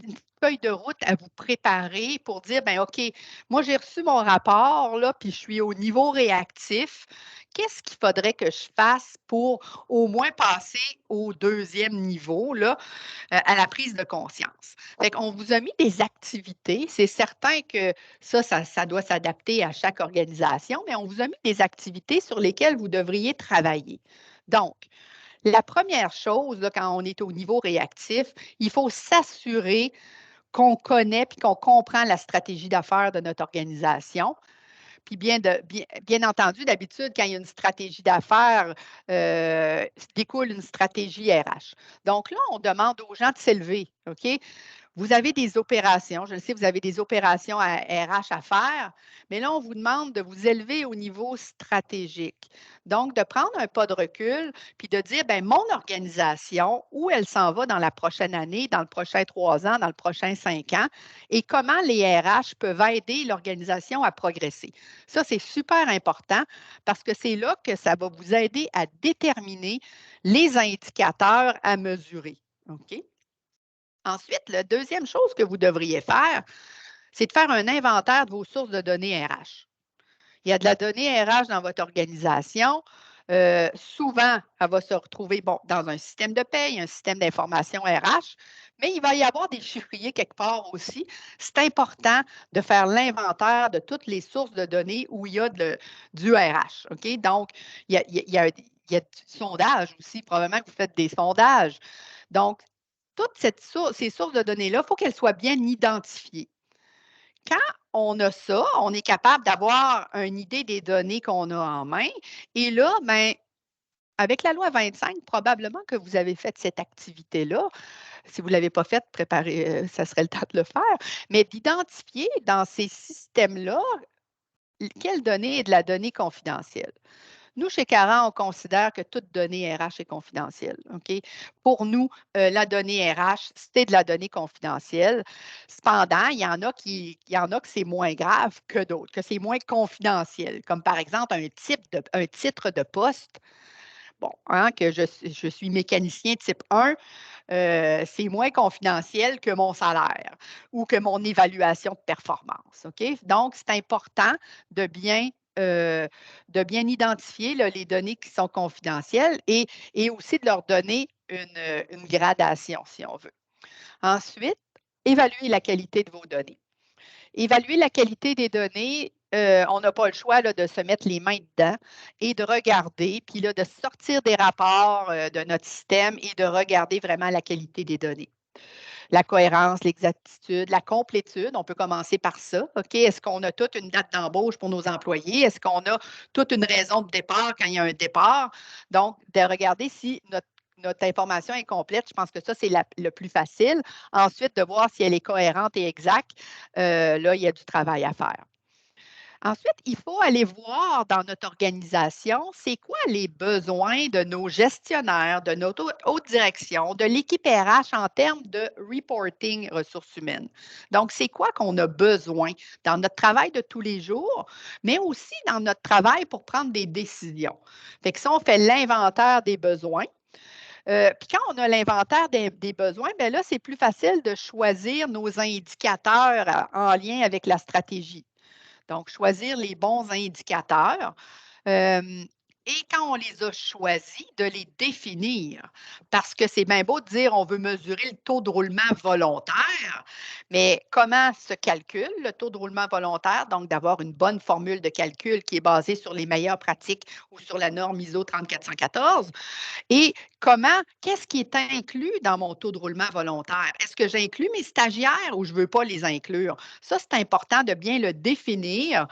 petite feuille de route à vous préparer pour dire, ben OK, moi j'ai reçu mon rapport, là, puis je suis au niveau réactif. Qu'est-ce qu'il faudrait que je fasse pour au moins passer au deuxième niveau, là, à la prise de conscience? Fait qu'on vous a mis des activités. C'est certain que ça doit s'adapter à chaque organisation, mais on vous a mis des activités sur lesquelles vous devriez travailler. Donc, la première chose, là, quand on est au niveau réactif, il faut s'assurer qu'on connaît et qu'on comprend la stratégie d'affaires de notre organisation. Puis bien entendu, d'habitude, quand il y a une stratégie d'affaires, découle une stratégie RH. Donc là, on demande aux gens de s'élever, OK? Vous avez des opérations, je le sais, vous avez des opérations à RH à faire, mais là, on vous demande de vous élever au niveau stratégique. Donc, de prendre un pas de recul, puis de dire, bien, mon organisation, où elle s'en va dans la prochaine année, dans le prochain 3 ans, dans le prochain 5 ans, et comment les RH peuvent aider l'organisation à progresser. Ça, c'est super important parce que c'est là que ça va vous aider à déterminer les indicateurs à mesurer. OK? Ensuite, la deuxième chose que vous devriez faire, c'est de faire un inventaire de vos sources de données RH. Il y a de la donnée RH dans votre organisation. souvent, elle va se retrouver dans un système de paye, un système d'information RH, mais il va y avoir des chiffriers quelque part aussi. C'est important de faire l'inventaire de toutes les sources de données où il y a du RH. OK? Donc, il y a du sondage aussi, probablement que vous faites des sondages. Donc, toutes ces sources de données-là, il faut qu'elles soient bien identifiées. Quand on a ça, on est capable d'avoir une idée des données qu'on a en main. Et là, bien, avec la loi 25, probablement que vous avez fait cette activité-là. Si vous ne l'avez pas faite, préparez, ça serait le temps de le faire. Mais d'identifier dans ces systèmes-là quelle donnée est de la donnée confidentielle. Nous, chez Caran, on considère que toute donnée RH est confidentielle. OK? Pour nous, la donnée RH, c'est de la donnée confidentielle. Cependant, il y en a que c'est moins grave que d'autres, que c'est moins confidentiel, comme par exemple un titre de poste. Bon, hein, que je suis mécanicien type 1, c'est moins confidentiel que mon salaire ou que mon évaluation de performance. OK? Donc, c'est important de bien, identifier là, les données qui sont confidentielles et aussi de leur donner une gradation, si on veut. Ensuite, évaluer la qualité de vos données. Évaluer la qualité des données, on n'a pas le choix là, de se mettre les mains dedans et de regarder, puis là, de sortir des rapports de notre système et de regarder vraiment la qualité des données. La cohérence, l'exactitude, la complétude, on peut commencer par ça. OK, est-ce qu'on a toute une date d'embauche pour nos employés? Est-ce qu'on a toute une raison de départ quand il y a un départ? Donc, de regarder si notre information est complète, je pense que ça, c'est le plus facile. Ensuite, de voir si elle est cohérente et exacte. Là, il y a du travail à faire. Ensuite, il faut aller voir dans notre organisation, c'est quoi les besoins de nos gestionnaires, de notre haute direction, de l'équipe RH en termes de reporting ressources humaines. Donc, c'est quoi qu'on a besoin dans notre travail de tous les jours, mais aussi dans notre travail pour prendre des décisions. Fait que ça, on fait l'inventaire des besoins. Puis quand on a l'inventaire des besoins, bien là, c'est plus facile de choisir nos indicateurs en lien avec la stratégie. Donc, choisir les bons indicateurs. Et quand on les a choisis, de les définir. Parce que c'est bien beau de dire on veut mesurer le taux de roulement volontaire, mais comment se calcule le taux de roulement volontaire? Donc, d'avoir une bonne formule de calcul qui est basée sur les meilleures pratiques ou sur la norme ISO 3414. Et qu'est-ce qui est inclus dans mon taux de roulement volontaire? Est-ce que j'inclus mes stagiaires ou je ne veux pas les inclure? Ça, c'est important de bien le définir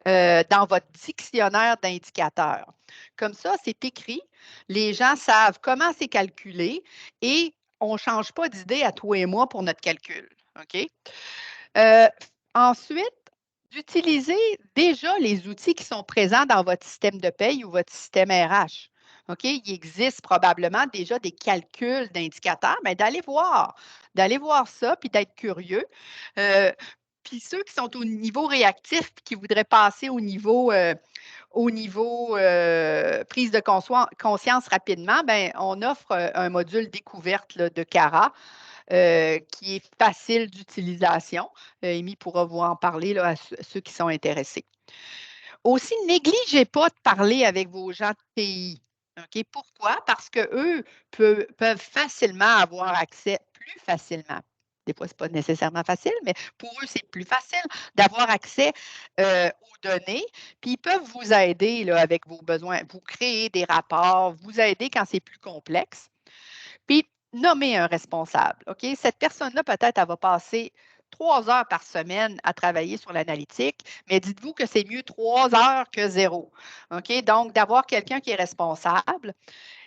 dans votre dictionnaire d'indicateurs. Comme ça, c'est écrit. Les gens savent comment c'est calculé et on ne change pas d'idée à toi et moi pour notre calcul. OK? Euh, Ensuite, d'utiliser déjà les outils qui sont présents dans votre système de paye ou votre système RH. OK? Il existe probablement déjà des calculs d'indicateurs, mais d'aller voir ça, puis d'être curieux. Puis ceux qui sont au niveau réactif, puis qui voudraient passer au niveau prise de conscience rapidement, bien, on offre un module découverte là, de CARA qui est facile d'utilisation. Amy pourra vous en parler là, à ceux qui sont intéressés. Aussi, négligez pas de parler avec vos gens de TI. OK? Pourquoi? Parce qu'eux peuvent facilement avoir accès, plus facilement. Des fois, ce n'est pas nécessairement facile, mais pour eux, c'est plus facile d'avoir accès aux données. Puis, ils peuvent vous aider là, avec vos besoins, vous créer des rapports, vous aider quand c'est plus complexe. Puis, nommer un responsable. OK? Cette personne-là, peut-être, elle va passer 3 heures par semaine à travailler sur l'analytique, mais dites-vous que c'est mieux 3 heures que 0. OK? Donc, d'avoir quelqu'un qui est responsable.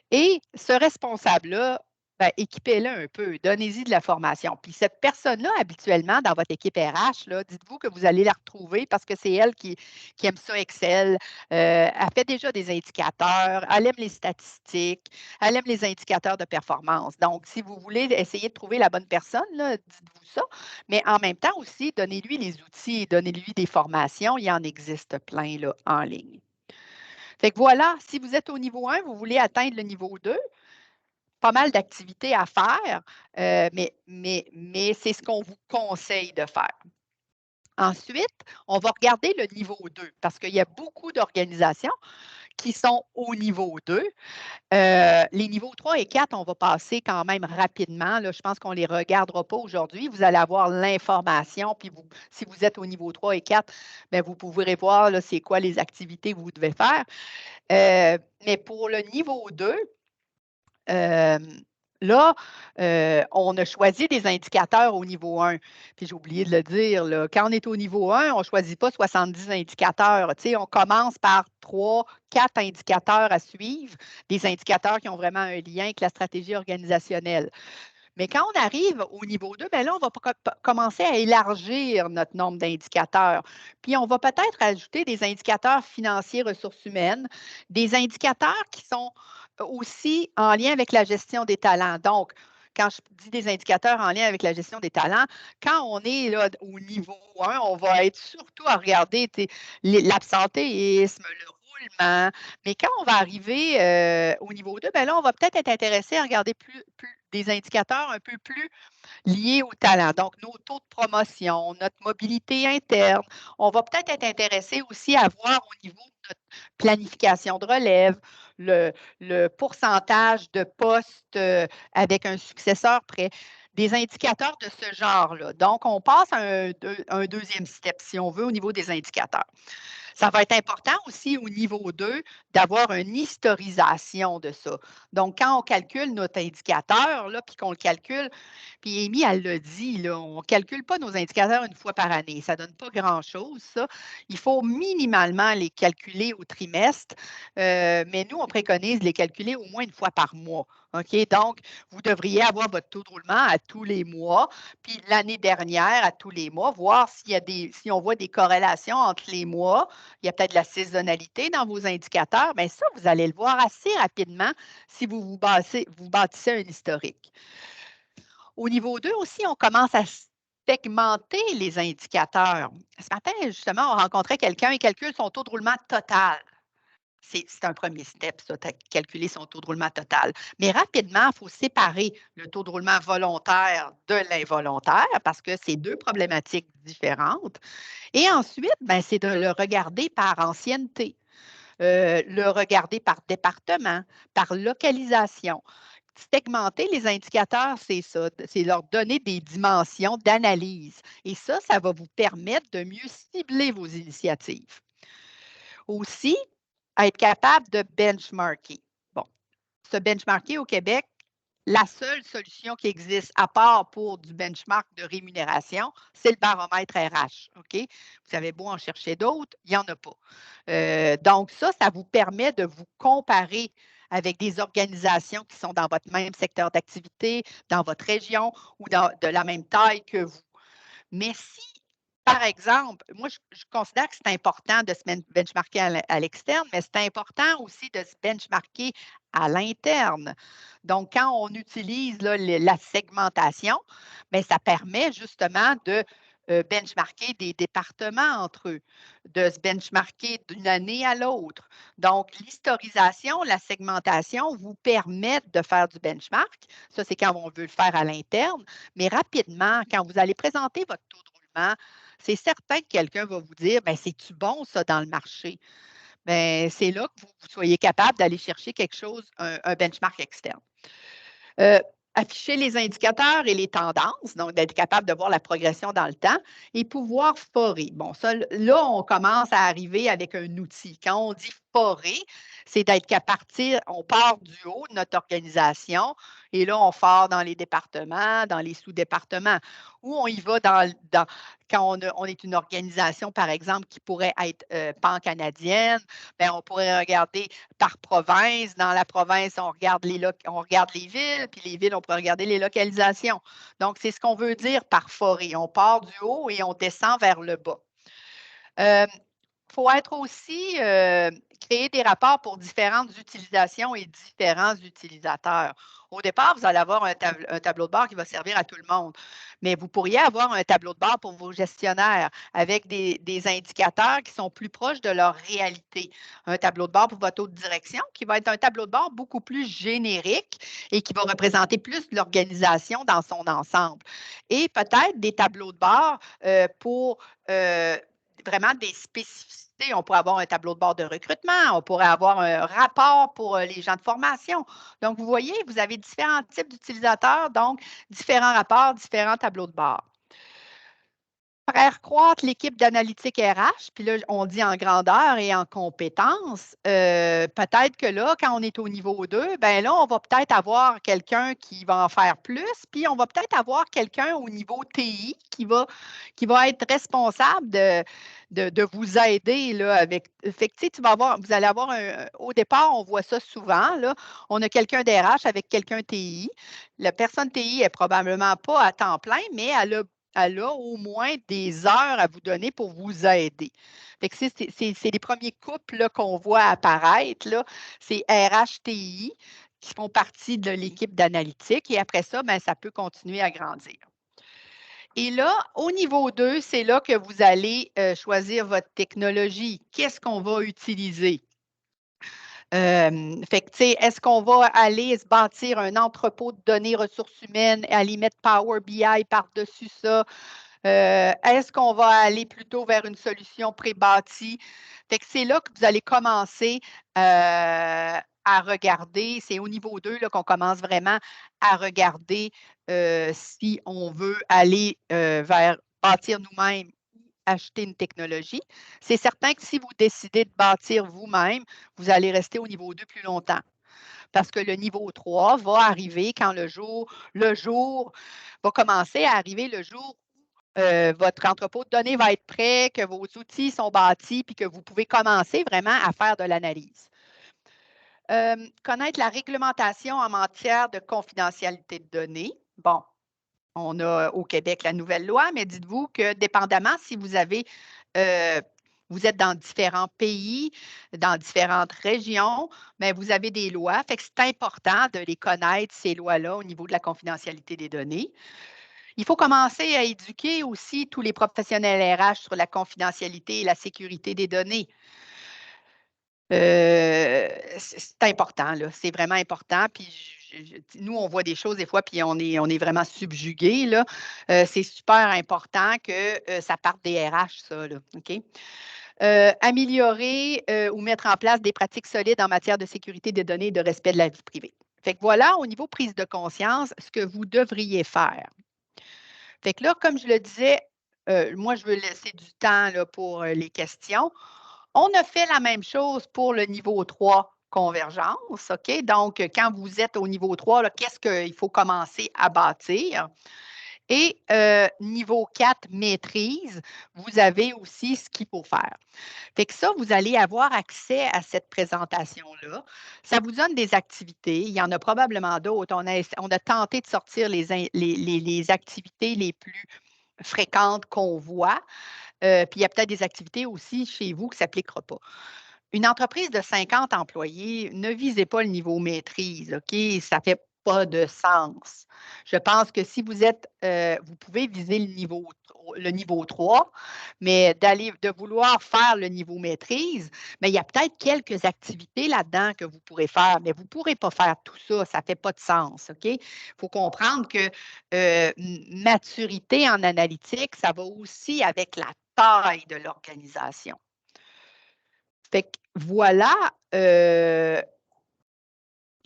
Et ce responsable-là, ben, équipez-le un peu, donnez-y de la formation. Puis cette personne-là, habituellement, dans votre équipe RH, là, dites-vous que vous allez la retrouver parce que c'est elle qui aime ça Excel. Elle fait déjà des indicateurs, elle aime les statistiques, elle aime les indicateurs de performance. Donc, si vous voulez essayer de trouver la bonne personne, là, dites-vous ça. Mais en même temps aussi, donnez-lui les outils, donnez-lui des formations. Il y en existe plein là, en ligne. Fait que voilà, si vous êtes au niveau 1, vous voulez atteindre le niveau 2, pas mal d'activités à faire, mais c'est ce qu'on vous conseille de faire. Ensuite, on va regarder le niveau 2 parce qu'il y a beaucoup d'organisations qui sont au niveau 2. Les niveaux 3 et 4, on va passer quand même rapidement. Là, je pense qu'on ne les regardera pas aujourd'hui. Vous allez avoir l'information, puis si vous êtes au niveau 3 et 4, bien, vous pourrez voir c'est quoi les activités que vous devez faire. Mais pour le niveau 2, là, on a choisi des indicateurs au niveau 1. Puis j'ai oublié de le dire, là, quand on est au niveau 1, on ne choisit pas 70 indicateurs. On commence par 3, 4 indicateurs à suivre, des indicateurs qui ont vraiment un lien avec la stratégie organisationnelle. Mais quand on arrive au niveau 2, bien là, on va commencer à élargir notre nombre d'indicateurs. Puis on va peut-être ajouter des indicateurs financiers, ressources humaines, des indicateurs qui sont aussi en lien avec la gestion des talents. Donc, quand je dis des indicateurs en lien avec la gestion des talents, quand on est là, au niveau 1, on va être surtout à regarder l'absentéisme, le roulement. Mais quand on va arriver au niveau 2, bien là, on va peut-être être intéressé à regarder des indicateurs un peu plus liés au talent. Donc, nos taux de promotion, notre mobilité interne. On va peut-être être intéressé aussi à voir au niveau de notre planification de relève, le pourcentage de postes avec un successeur prêt. Des indicateurs de ce genre-là. Donc, on passe à un deuxième step, si on veut, au niveau des indicateurs. Ça va être important aussi au niveau 2 d'avoir une historisation de ça. Donc, quand on calcule notre indicateur, là, puis qu'on le calcule, puis Amy, elle l'a dit, là, on ne calcule pas nos indicateurs une fois par année. Ça ne donne pas grand-chose, ça. Il faut minimalement les calculer au trimestre, mais nous, on préconise de les calculer au moins une fois par mois. OK? Donc, vous devriez avoir votre taux de roulement à tous les mois, puis l'année dernière à tous les mois, voir si on voit des corrélations entre les mois. Il y a peut-être de la saisonnalité dans vos indicateurs. Bien, ça, vous allez le voir assez rapidement si vous bâtissez un historique. Au niveau 2 aussi, on commence à segmenter les indicateurs. Ce matin, justement, on rencontrait quelqu'un, il calcule son taux de roulement total. C'est un premier step, ça, calculer son taux de roulement total. Mais rapidement, il faut séparer le taux de roulement volontaire de l'involontaire parce que c'est deux problématiques différentes. Et ensuite, ben, c'est de le regarder par ancienneté, le regarder par département, par localisation. Segmenter les indicateurs, c'est ça, c'est leur donner des dimensions d'analyse. Et ça va vous permettre de mieux cibler vos initiatives. Aussi, être capable de benchmarker. Bon, se benchmarker au Québec, la seule solution qui existe, à part pour du benchmark de rémunération, c'est le baromètre RH. OK? Vous avez beau en chercher d'autres, il n'y en a pas. Donc, ça vous permet de vous comparer avec des organisations qui sont dans votre même secteur d'activité, dans votre région ou de la même taille que vous. Mais si, par exemple, moi, je considère que c'est important de se benchmarker à l'externe, mais c'est important aussi de se benchmarker à l'interne. Donc, quand on utilise là, la segmentation, bien, ça permet justement de benchmarker des départements entre eux, de se benchmarker d'une année à l'autre. Donc, l'historisation, la segmentation vous permettent de faire du benchmark. Ça, c'est quand on veut le faire à l'interne. Mais rapidement, quand vous allez présenter votre taux de roulement, c'est certain que quelqu'un va vous dire, ben c'est-tu bon ça dans le marché? Bien, c'est là que vous soyez capable d'aller chercher quelque chose, un benchmark externe. Afficher les indicateurs et les tendances, donc d'être capable de voir la progression dans le temps et pouvoir forer. Bon, ça, là, on commence à arriver avec un outil. Quand on dit forer, c'est d'être qu'à partir, on part du haut de notre organisation et là, on fore dans les départements, dans les sous-départements, ou on y va quand on est une organisation, par exemple, qui pourrait être pan-canadienne, bien, on pourrait regarder par province. Dans la province, on regarde les villes, puis les villes, on pourrait regarder les localisations. Donc, c'est ce qu'on veut dire par forer. On part du haut et on descend vers le bas. Il faut être aussi créer des rapports pour différentes utilisations et différents utilisateurs. Au départ, vous allez avoir un tableau de bord qui va servir à tout le monde, mais vous pourriez avoir un tableau de bord pour vos gestionnaires avec des indicateurs qui sont plus proches de leur réalité. Un tableau de bord pour votre taux de direction qui va être un tableau de bord beaucoup plus générique et qui va représenter plus l'organisation dans son ensemble. Et peut-être des tableaux de bord pour vraiment des spécificités. On pourrait avoir un tableau de bord de recrutement, on pourrait avoir un rapport pour les gens de formation. Donc, vous voyez, vous avez différents types d'utilisateurs, donc différents rapports, différents tableaux de bord. Faire croître l'équipe d'analytique RH, puis là, on dit en grandeur et en compétences, peut-être que là, quand on est au niveau 2, bien là, on va peut-être avoir quelqu'un qui va en faire plus, puis on va peut-être avoir quelqu'un au niveau TI qui va être responsable de vous aider là, avec. Fait que, tu vas avoir, vous allez avoir au départ, on voit ça souvent, là, on a quelqu'un d'RH avec quelqu'un TI. La personne TI n'est probablement pas à temps plein, mais elle a au moins des heures à vous donner pour vous aider. C'est les premiers couples qu'on voit apparaître. C'est RH-TI qui font partie de l'équipe d'analytique et après ça, bien, ça peut continuer à grandir. Et là, au niveau 2, c'est là que vous allez choisir votre technologie. Qu'est-ce qu'on va utiliser? Est-ce qu'on va aller se bâtir un entrepôt de données ressources humaines et aller mettre Power BI par-dessus ça? Est-ce qu'on va aller plutôt vers une solution pré-bâtie? C'est là que vous allez commencer à regarder. C'est au niveau 2 qu'on commence vraiment à regarder si on veut aller vers bâtir nous-mêmes ou acheter une technologie. C'est certain que si vous décidez de bâtir vous-même, vous allez rester au niveau 2 plus longtemps. Parce que le niveau 3 va arriver quand le jour va commencer à arriver le jour votre entrepôt de données va être prêt, que vos outils sont bâtis, puis que vous pouvez commencer vraiment à faire de l'analyse. Connaître la réglementation en matière de confidentialité de données. Bon, on a au Québec la nouvelle loi, mais dites-vous que dépendamment si vous avez, vous êtes dans différents pays, dans différentes régions, mais vous avez des lois. Fait que c'est important de les connaître, ces lois-là, au niveau de la confidentialité des données. Il faut commencer à éduquer aussi tous les professionnels RH sur la confidentialité et la sécurité des données. C'est important, là. C'est vraiment important. Puis nous, on voit des choses des fois, puis on est vraiment subjugués, là. C'est super important que ça parte des RH, ça, là. OK? Améliorer ou mettre en place des pratiques solides en matière de sécurité des données et de respect de la vie privée. Fait que voilà, au niveau prise de conscience, ce que vous devriez faire. Fait que là, comme je le disais, moi, je veux laisser du temps là, pour les questions. On a fait la même chose pour le niveau 3 convergence, OK? Donc, quand vous êtes au niveau 3, qu'est-ce qu'il faut commencer à bâtir? Et niveau 4, maîtrise, vous avez aussi ce qu'il faut faire. Fait que ça, vous allez avoir accès à cette présentation-là. Ça vous donne des activités. Il y en a probablement d'autres. On a tenté de sortir les activités les plus fréquentes qu'on voit. Puis il y a peut-être des activités aussi chez vous qui ne s'appliqueront pas. Une entreprise de 50 employés, ne visez pas le niveau maîtrise, OK? Ça ne fait pas de sens. Je pense que si vous êtes, vous pouvez viser le niveau 3, mais de vouloir faire le niveau maîtrise, mais il y a peut-être quelques activités là-dedans que vous pourrez faire, mais vous ne pourrez pas faire tout ça, ça ne fait pas de sens, OK? Il faut comprendre que maturité en analytique, ça va aussi avec la taille de l'organisation. Fait que voilà, je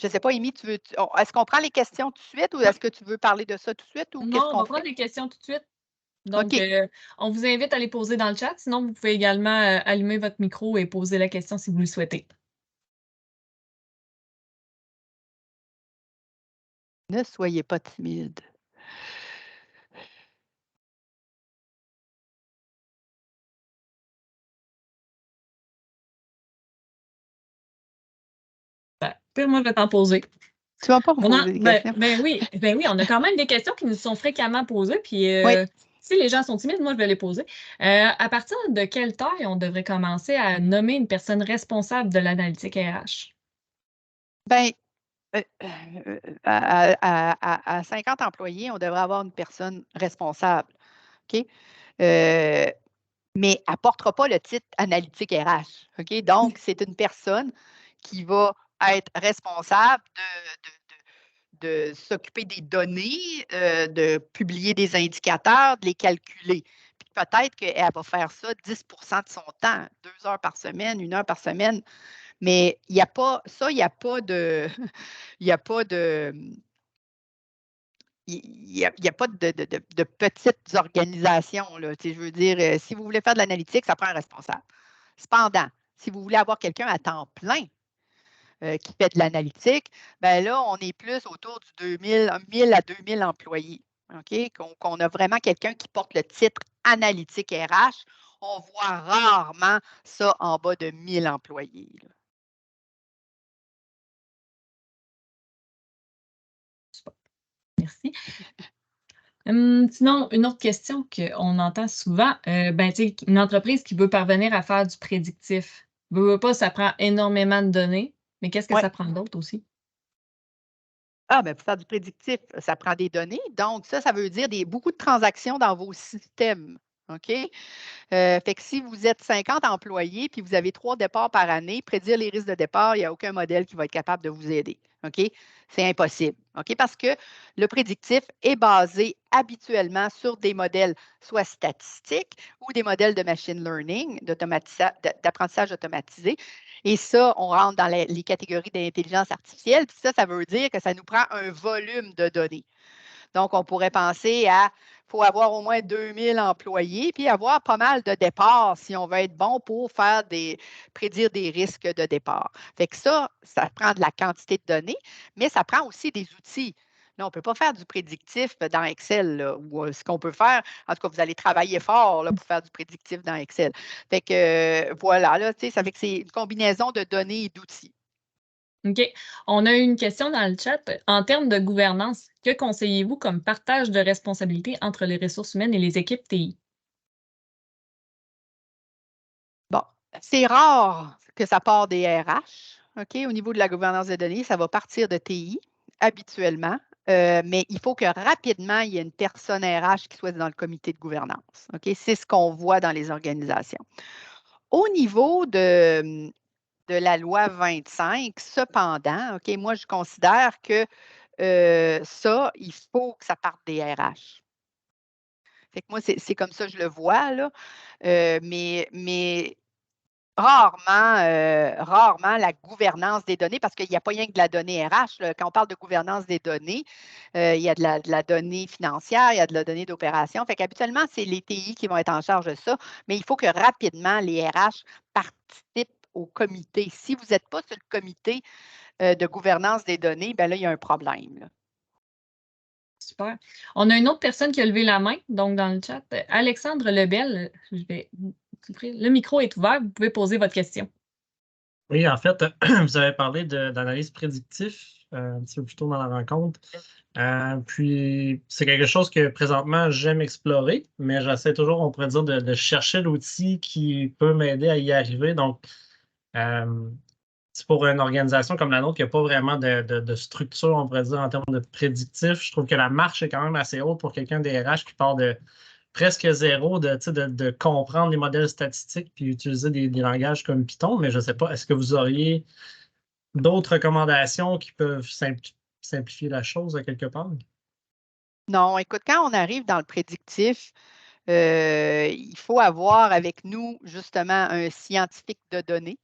ne sais pas, Amy, est-ce qu'on prend les questions tout de suite ou est-ce que tu veux parler de ça tout de suite ou qu'est-ce Non, on qu'on va fait? prendre les questions tout de suite. Donc, OK. on vous invite à les poser dans le chat. Sinon, vous pouvez également allumer votre micro et poser la question si vous le souhaitez. Ne soyez pas timide. Moi, je vais t'en poser. Tu ne vas pas me poser des questions? Ben oui, on a quand même des questions qui nous sont fréquemment posées. Puis, Oui. si les gens sont timides, moi, je vais les poser. À partir de quelle taille on devrait commencer à nommer une personne responsable de l'analytique RH? Bien, à 50 employés, on devrait avoir une personne responsable. OK? Mais elle ne portera pas le titre analytique RH. OK? Donc, c'est une personne qui va être responsable de s'occuper des données, de publier des indicateurs, de les calculer, puis peut-être qu'elle va faire ça 10 de son temps, 2 heures par semaine, 1 heure par semaine. Mais il n'y a pas ça, il n'y a pas de il n'y a pas de il y a pas de petites organisations, là. Tu sais, je veux dire, si vous voulez faire de l'analytique, ça prend un responsable. Cependant, si vous voulez avoir quelqu'un à temps plein qui fait de l'analytique, ben là, on est plus autour du 1000 à 2000 employés. OK? Qu'on a vraiment quelqu'un qui porte le titre analytique RH. On voit rarement ça en bas de 1000 employés, là. Super. Merci. Sinon, une autre question qu'on entend souvent, ben, tu sais, une entreprise qui veut parvenir à faire du prédictif, veut pas, ça prend énormément de données, mais qu'est-ce que Ouais. ça prend d'autre aussi? Ah, bien, pour faire du prédictif, ça prend des données. Donc, ça veut dire beaucoup de transactions dans vos systèmes. OK? Fait que si vous êtes 50 employés puis vous avez 3 départs par année, prédire les risques de départ, il n'y a aucun modèle qui va être capable de vous aider. OK? C'est impossible. OK? Parce que le prédictif est basé habituellement sur des modèles soit statistiques ou des modèles de machine learning, d'apprentissage automatisé. Et ça, on rentre dans les catégories d'intelligence artificielle. Puis ça veut dire que ça nous prend un volume de données. Donc, on pourrait penser à faut avoir au moins 2000 employés, puis avoir pas mal de départs si on veut être bon pour prédire des risques de départ. Fait que ça prend de la quantité de données, mais ça prend aussi des outils. Là, on ne peut pas faire du prédictif dans Excel, là, ou ce qu'on peut faire, en tout cas, vous allez travailler fort là, pour faire du prédictif dans Excel. Fait que voilà, là, ça fait que c'est une combinaison de données et d'outils. OK. On a une question dans le chat. En termes de gouvernance, que conseillez-vous comme partage de responsabilités entre les ressources humaines et les équipes TI? Bon, c'est rare que ça part des RH. OK? Au niveau de la gouvernance des données, ça va partir de TI habituellement, mais il faut que rapidement, il y ait une personne RH qui soit dans le comité de gouvernance. OK? C'est ce qu'on voit dans les organisations. Au niveau de la loi 25, cependant, OK, moi, je considère que ça, il faut que ça parte des RH. Fait que moi, c'est comme ça que je le vois, là. Mais rarement la gouvernance des données, parce qu'il n'y a pas rien que de la donnée RH. Là. Quand on parle de gouvernance des données, il y a de la donnée financière, il y a de la donnée d'opération. Fait qu'habituellement, c'est les TI qui vont être en charge de ça, mais il faut que rapidement les RH participent au comité. Si vous n'êtes pas sur le comité de gouvernance des données, bien là, il y a un problème, là. Super. On a une autre personne qui a levé la main, donc dans le chat. Alexandre Lebel, je vais vous ouvrir. Le micro est ouvert, vous pouvez poser votre question. Oui, en fait, vous avez parlé d'analyse prédictive un petit peu plus tôt dans la rencontre. Puis, c'est quelque chose que présentement, j'aime explorer, mais j'essaie toujours, on pourrait dire, de chercher l'outil qui peut m'aider à y arriver. Donc, c'est pour une organisation comme la nôtre qui n'a pas vraiment de structure, on pourrait dire, en termes de prédictif. Je trouve que la marche est quand même assez haute pour quelqu'un des RH qui part de presque zéro de comprendre les modèles statistiques puis utiliser des langages comme Python, mais je ne sais pas, est-ce que vous auriez d'autres recommandations qui peuvent simplifier la chose à quelque part? Non, écoute, quand on arrive dans le prédictif, il faut avoir avec nous justement un scientifique de données,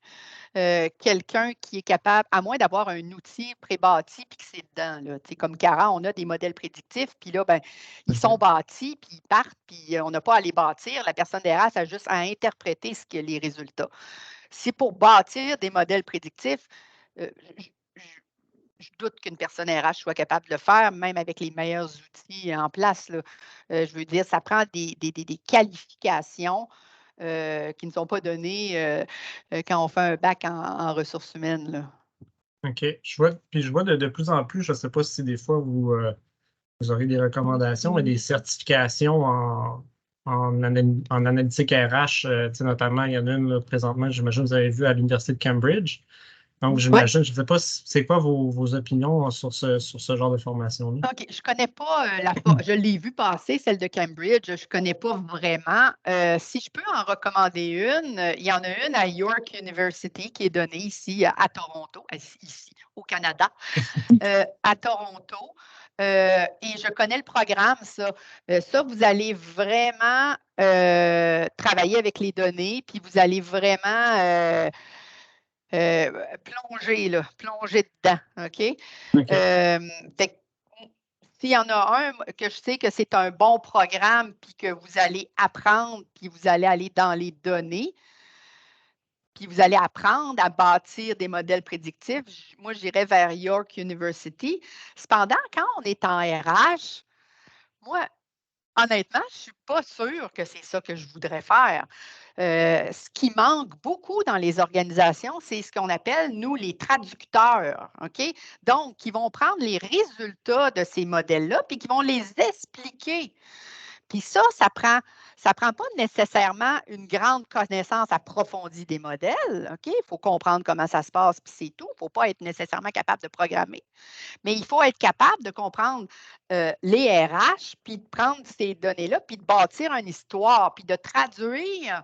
quelqu'un qui est capable, à moins d'avoir un outil pré-bâti puis que c'est dedans. Là. Tu sais, comme Cara, on a des modèles prédictifs, puis là, ben, ils sont bâtis, puis ils partent, puis on n'a pas à les bâtir. La personne derrière, ça a juste à interpréter les résultats. Si pour bâtir des modèles prédictifs, euh, je, je doute qu'une personne RH soit capable de le faire, même avec les meilleurs outils en place, là. Je veux dire, ça prend des qualifications qui ne sont pas données quand on fait un bac en ressources humaines, là. OK. Je vois de plus en plus, je ne sais pas si des fois vous aurez des recommandations, mais des certifications en analytique RH, tu sais, notamment, il y en a une là, présentement, j'imagine que vous avez vu à l'Université de Cambridge. Donc, Ouais. j'imagine, je ne sais pas, c'est quoi vos opinions sur ce genre de formation-là? OK. Je ne connais pas je l'ai vu passer, celle de Cambridge. Je ne connais pas vraiment. Si je peux en recommander une, il y en a une à York University qui est donnée ici à Toronto, ici, au Canada, à Toronto. et je connais le programme, ça. Ça, vous allez vraiment travailler avec les données, puis vous allez vraiment plonger dedans, OK? S'il y en a un que je sais que c'est un bon programme, puis que vous allez apprendre, puis vous allez aller dans les données, puis vous allez apprendre à bâtir des modèles prédictifs, moi, j'irais vers York University. Cependant, quand on est en RH, moi, honnêtement, je ne suis pas sûre que c'est ça que je voudrais faire. Ce qui manque beaucoup dans les organisations, c'est ce qu'on appelle, nous, les traducteurs. OK? Donc, qui vont prendre les résultats de ces modèles-là, puis qui vont les expliquer. Puis ça prend pas nécessairement une grande connaissance approfondie des modèles. OK? Il faut comprendre comment ça se passe, puis c'est tout. Il ne faut pas être nécessairement capable de programmer. Mais il faut être capable de comprendre les RH, puis de prendre ces données-là, puis de bâtir une histoire, puis de traduire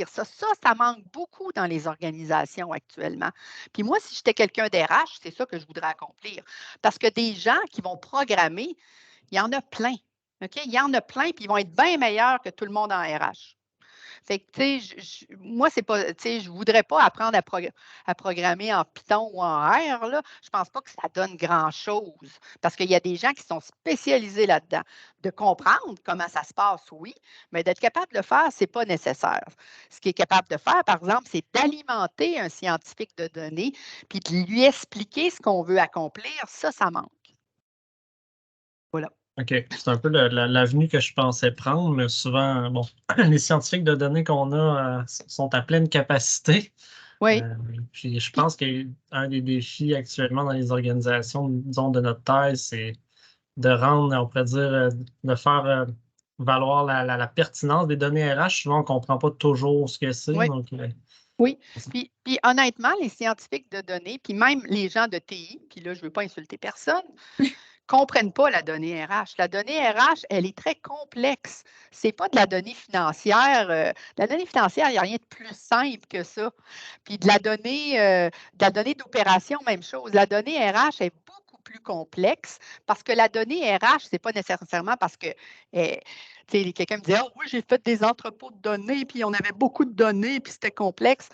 ça. Ça manque beaucoup dans les organisations actuellement. Puis moi, si j'étais quelqu'un d'RH, c'est ça que je voudrais accomplir. Parce que des gens qui vont programmer, il y en a plein. OK? Il y en a plein, puis ils vont être bien meilleurs que tout le monde en RH. Fait que, tu sais, moi, c'est pas, tu sais, je ne voudrais pas apprendre à programmer en Python ou en R, là. Je ne pense pas que ça donne grand-chose parce qu'il y a des gens qui sont spécialisés là-dedans. De comprendre comment ça se passe, oui, mais d'être capable de le faire, ce n'est pas nécessaire. Ce qu'il est capable de faire, par exemple, c'est d'alimenter un scientifique de données puis de lui expliquer ce qu'on veut accomplir. Ça manque. Voilà. OK. C'est un peu l'avenue que je pensais prendre, mais souvent, bon, les scientifiques de données qu'on a sont à pleine capacité. Oui. Puis je pense qu'un des défis actuellement dans les organisations, disons, de notre taille, c'est de rendre, on pourrait dire, de faire valoir la pertinence des données RH. Souvent, on ne comprend pas toujours ce que c'est. Oui. Donc, oui. Puis honnêtement, les scientifiques de données, puis même les gens de TI, puis là, je ne veux pas insulter personne, comprennent pas la donnée RH. La donnée RH, elle est très complexe. Ce n'est pas de la donnée financière. La donnée financière, il n'y a rien de plus simple que ça. Puis de la donnée d'opération, même chose. La donnée RH est beaucoup plus complexe parce que la donnée RH, ce n'est pas nécessairement parce que quelqu'un me disait, oh, oui, j'ai fait des entrepôts de données, puis on avait beaucoup de données, puis c'était complexe.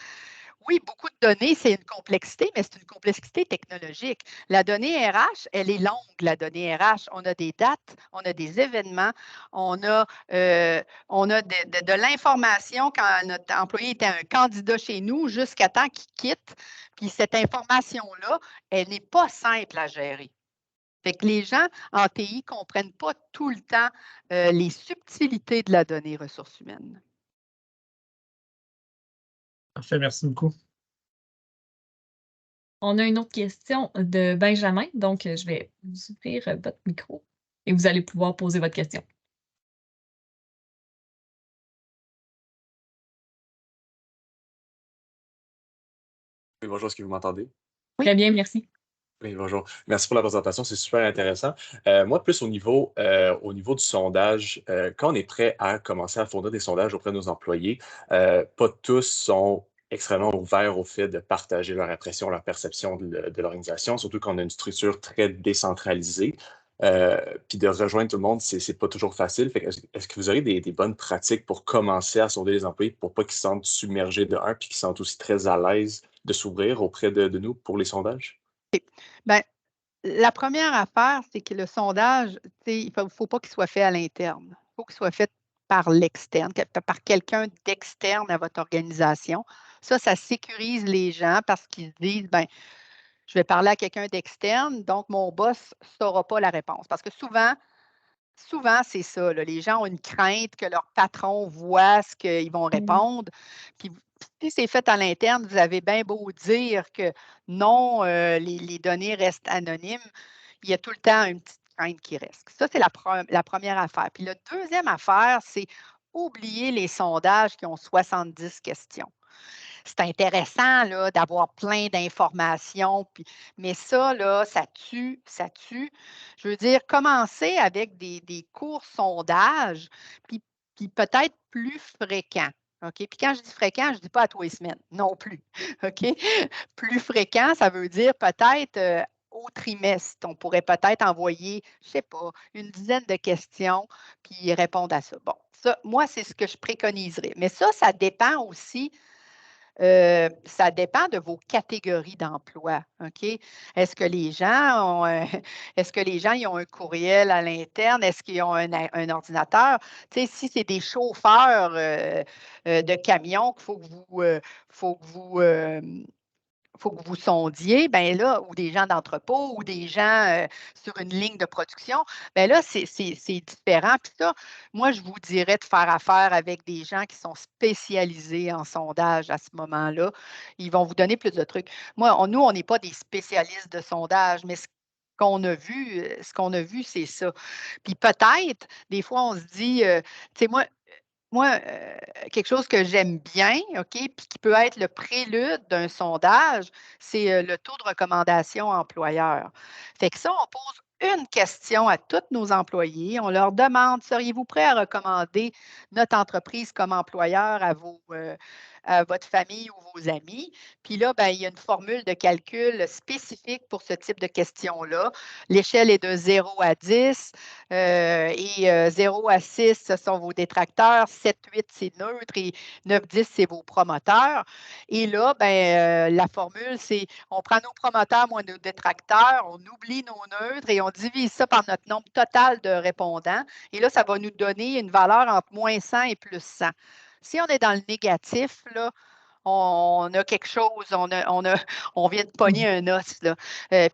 Oui, beaucoup de données, c'est une complexité, mais c'est une complexité technologique. La donnée RH, elle est longue, la donnée RH. On a des dates, on a des événements, on a de l'information quand notre employé était un candidat chez nous jusqu'à temps qu'il quitte. Puis cette information-là, elle n'est pas simple à gérer. Fait que les gens en TI ne comprennent pas tout le temps les subtilités de la donnée ressources humaines. Parfait, merci beaucoup. On a une autre question de Benjamin, donc je vais vous ouvrir votre micro et vous allez pouvoir poser votre question. Oui, bonjour, est-ce que vous m'entendez? Très bien, merci. Oui, bonjour. Merci pour la présentation, c'est super intéressant. Moi, plus au niveau du sondage, quand on est prêt à commencer à fournir des sondages auprès de nos employés, pas tous sont extrêmement ouverts au fait de partager leur impression, leur perception de l'organisation, surtout quand on a une structure très décentralisée. Puis de rejoindre tout le monde, c'est pas toujours facile. Est-ce que vous aurez des bonnes pratiques pour commencer à sonder les employés pour pas qu'ils se sentent submergés de un, puis qu'ils se sentent aussi très à l'aise de s'ouvrir auprès de nous pour les sondages? Bien, la première affaire, c'est que le sondage, il ne faut pas qu'il soit fait à l'interne. Il faut qu'il soit fait par l'externe, par quelqu'un d'externe à votre organisation. Ça sécurise les gens parce qu'ils se disent, ben, je vais parler à quelqu'un d'externe, donc mon boss ne saura pas la réponse. Parce que souvent, c'est ça. Là, les gens ont une crainte que leur patron voit ce qu'ils vont répondre. Puis si c'est fait à l'interne, vous avez bien beau dire que non, les données restent anonymes, il y a tout le temps une petite crainte qui reste. Ça, c'est la première affaire. Puis la deuxième affaire, c'est oublier les sondages qui ont 70 questions. C'est intéressant là, d'avoir plein d'informations, mais ça, là, ça tue. Je veux dire, commencer avec des courts sondages, puis peut-être plus fréquents. OK? Puis quand je dis fréquent, je ne dis pas à tous les semaines, non plus. OK? Plus fréquent, ça veut dire peut-être au trimestre, on pourrait peut-être envoyer, je ne sais pas, une dizaine de questions, puis répondre à ça. Bon, ça, moi, c'est ce que je préconiserais. Mais ça dépend aussi. Ça dépend de vos catégories d'emploi. OK? Est-ce que les gens ils ont un courriel à l'interne? Est-ce qu'ils ont un ordinateur? Tu sais, si c'est des chauffeurs de camions qu'il faut que vous sondiez, bien là, ou des gens d'entrepôt, ou des gens sur une ligne de production, bien là, c'est différent. Puis ça, moi, je vous dirais de faire affaire avec des gens qui sont spécialisés en sondage à ce moment-là. Ils vont vous donner plus de trucs. Nous, on n'est pas des spécialistes de sondage, mais ce qu'on a vu, c'est ça. Puis peut-être, des fois, on se dit, tu sais, moi, quelque chose que j'aime bien, OK, puis qui peut être le prélude d'un sondage, c'est le taux de recommandation employeur. Fait que ça, on pose une question à tous nos employés. On leur demande, seriez-vous prêt à recommander notre entreprise comme employeur à votre famille ou vos amis? Puis là, ben, il y a une formule de calcul spécifique pour ce type de questions-là. L'échelle est de 0 à 10 et 0 à 6, ce sont vos détracteurs, 7, 8, c'est neutre et 9, 10, c'est vos promoteurs. Et là, ben, la formule, c'est on prend nos promoteurs moins nos détracteurs, on oublie nos neutres et on divise ça par notre nombre total de répondants. Et là, ça va nous donner une valeur entre moins 100 et plus 100. Si on est dans le négatif, là, on a quelque chose, on vient de pogner un os.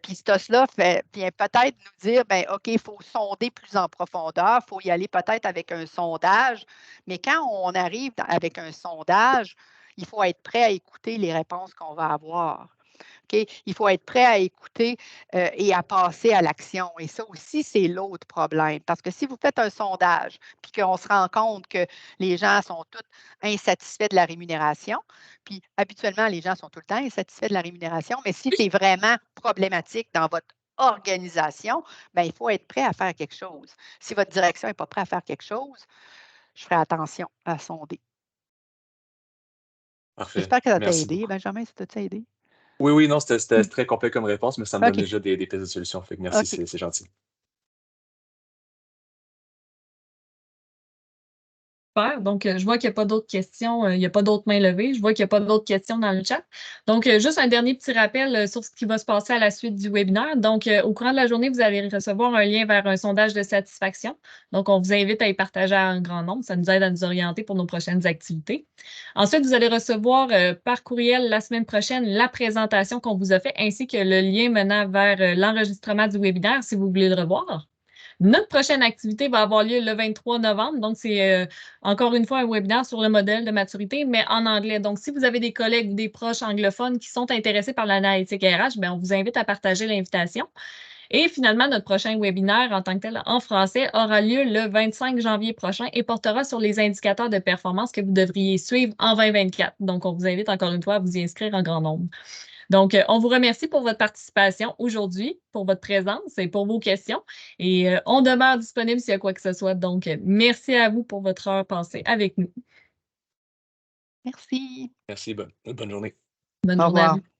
Puis cet os-là vient peut-être nous dire, ben, OK, il faut sonder plus en profondeur, il faut y aller peut-être avec un sondage. Mais quand on arrive avec un sondage, il faut être prêt à écouter les réponses qu'on va avoir. Okay? Il faut être prêt à écouter et à passer à l'action. Et ça aussi, c'est l'autre problème. Parce que si vous faites un sondage, puis qu'on se rend compte que les gens sont tous insatisfaits de la rémunération, puis habituellement, les gens sont tout le temps insatisfaits de la rémunération, mais si c'est vraiment problématique dans votre organisation, bien, il faut être prêt à faire quelque chose. Si votre direction n'est pas prête à faire quelque chose, je ferai attention à sonder. Parfait. J'espère que ça t'a Merci aidé. beaucoup. Benjamin, ça t'a aidé? Oui, non, c'était très complet comme réponse, mais ça me donne OK. déjà des pistes de solutions. Fait que merci, OK. c'est gentil. Super. Donc, je vois qu'il n'y a pas d'autres questions, il n'y a pas d'autres mains levées. Je vois qu'il n'y a pas d'autres questions dans le chat. Donc, juste un dernier petit rappel sur ce qui va se passer à la suite du webinaire. Donc, au courant de la journée, vous allez recevoir un lien vers un sondage de satisfaction. Donc, on vous invite à y partager à un grand nombre. Ça nous aide à nous orienter pour nos prochaines activités. Ensuite, vous allez recevoir par courriel la semaine prochaine la présentation qu'on vous a fait, ainsi que le lien menant vers l'enregistrement du webinaire si vous voulez le revoir. Notre prochaine activité va avoir lieu le 23 novembre. Donc, c'est encore une fois un webinaire sur le modèle de maturité, mais en anglais. Donc, si vous avez des collègues ou des proches anglophones qui sont intéressés par l'analytique RH, bien, on vous invite à partager l'invitation. Et finalement, notre prochain webinaire en tant que tel en français aura lieu le 25 janvier prochain et portera sur les indicateurs de performance que vous devriez suivre en 2024. Donc, on vous invite encore une fois à vous y inscrire en grand nombre. Donc, on vous remercie pour votre participation aujourd'hui, pour votre présence et pour vos questions. Et on demeure disponible s'il y a quoi que ce soit. Donc, merci à vous pour votre heure passée avec nous. Merci. Merci, bonne journée. Bonne Au journée à revoir. vous.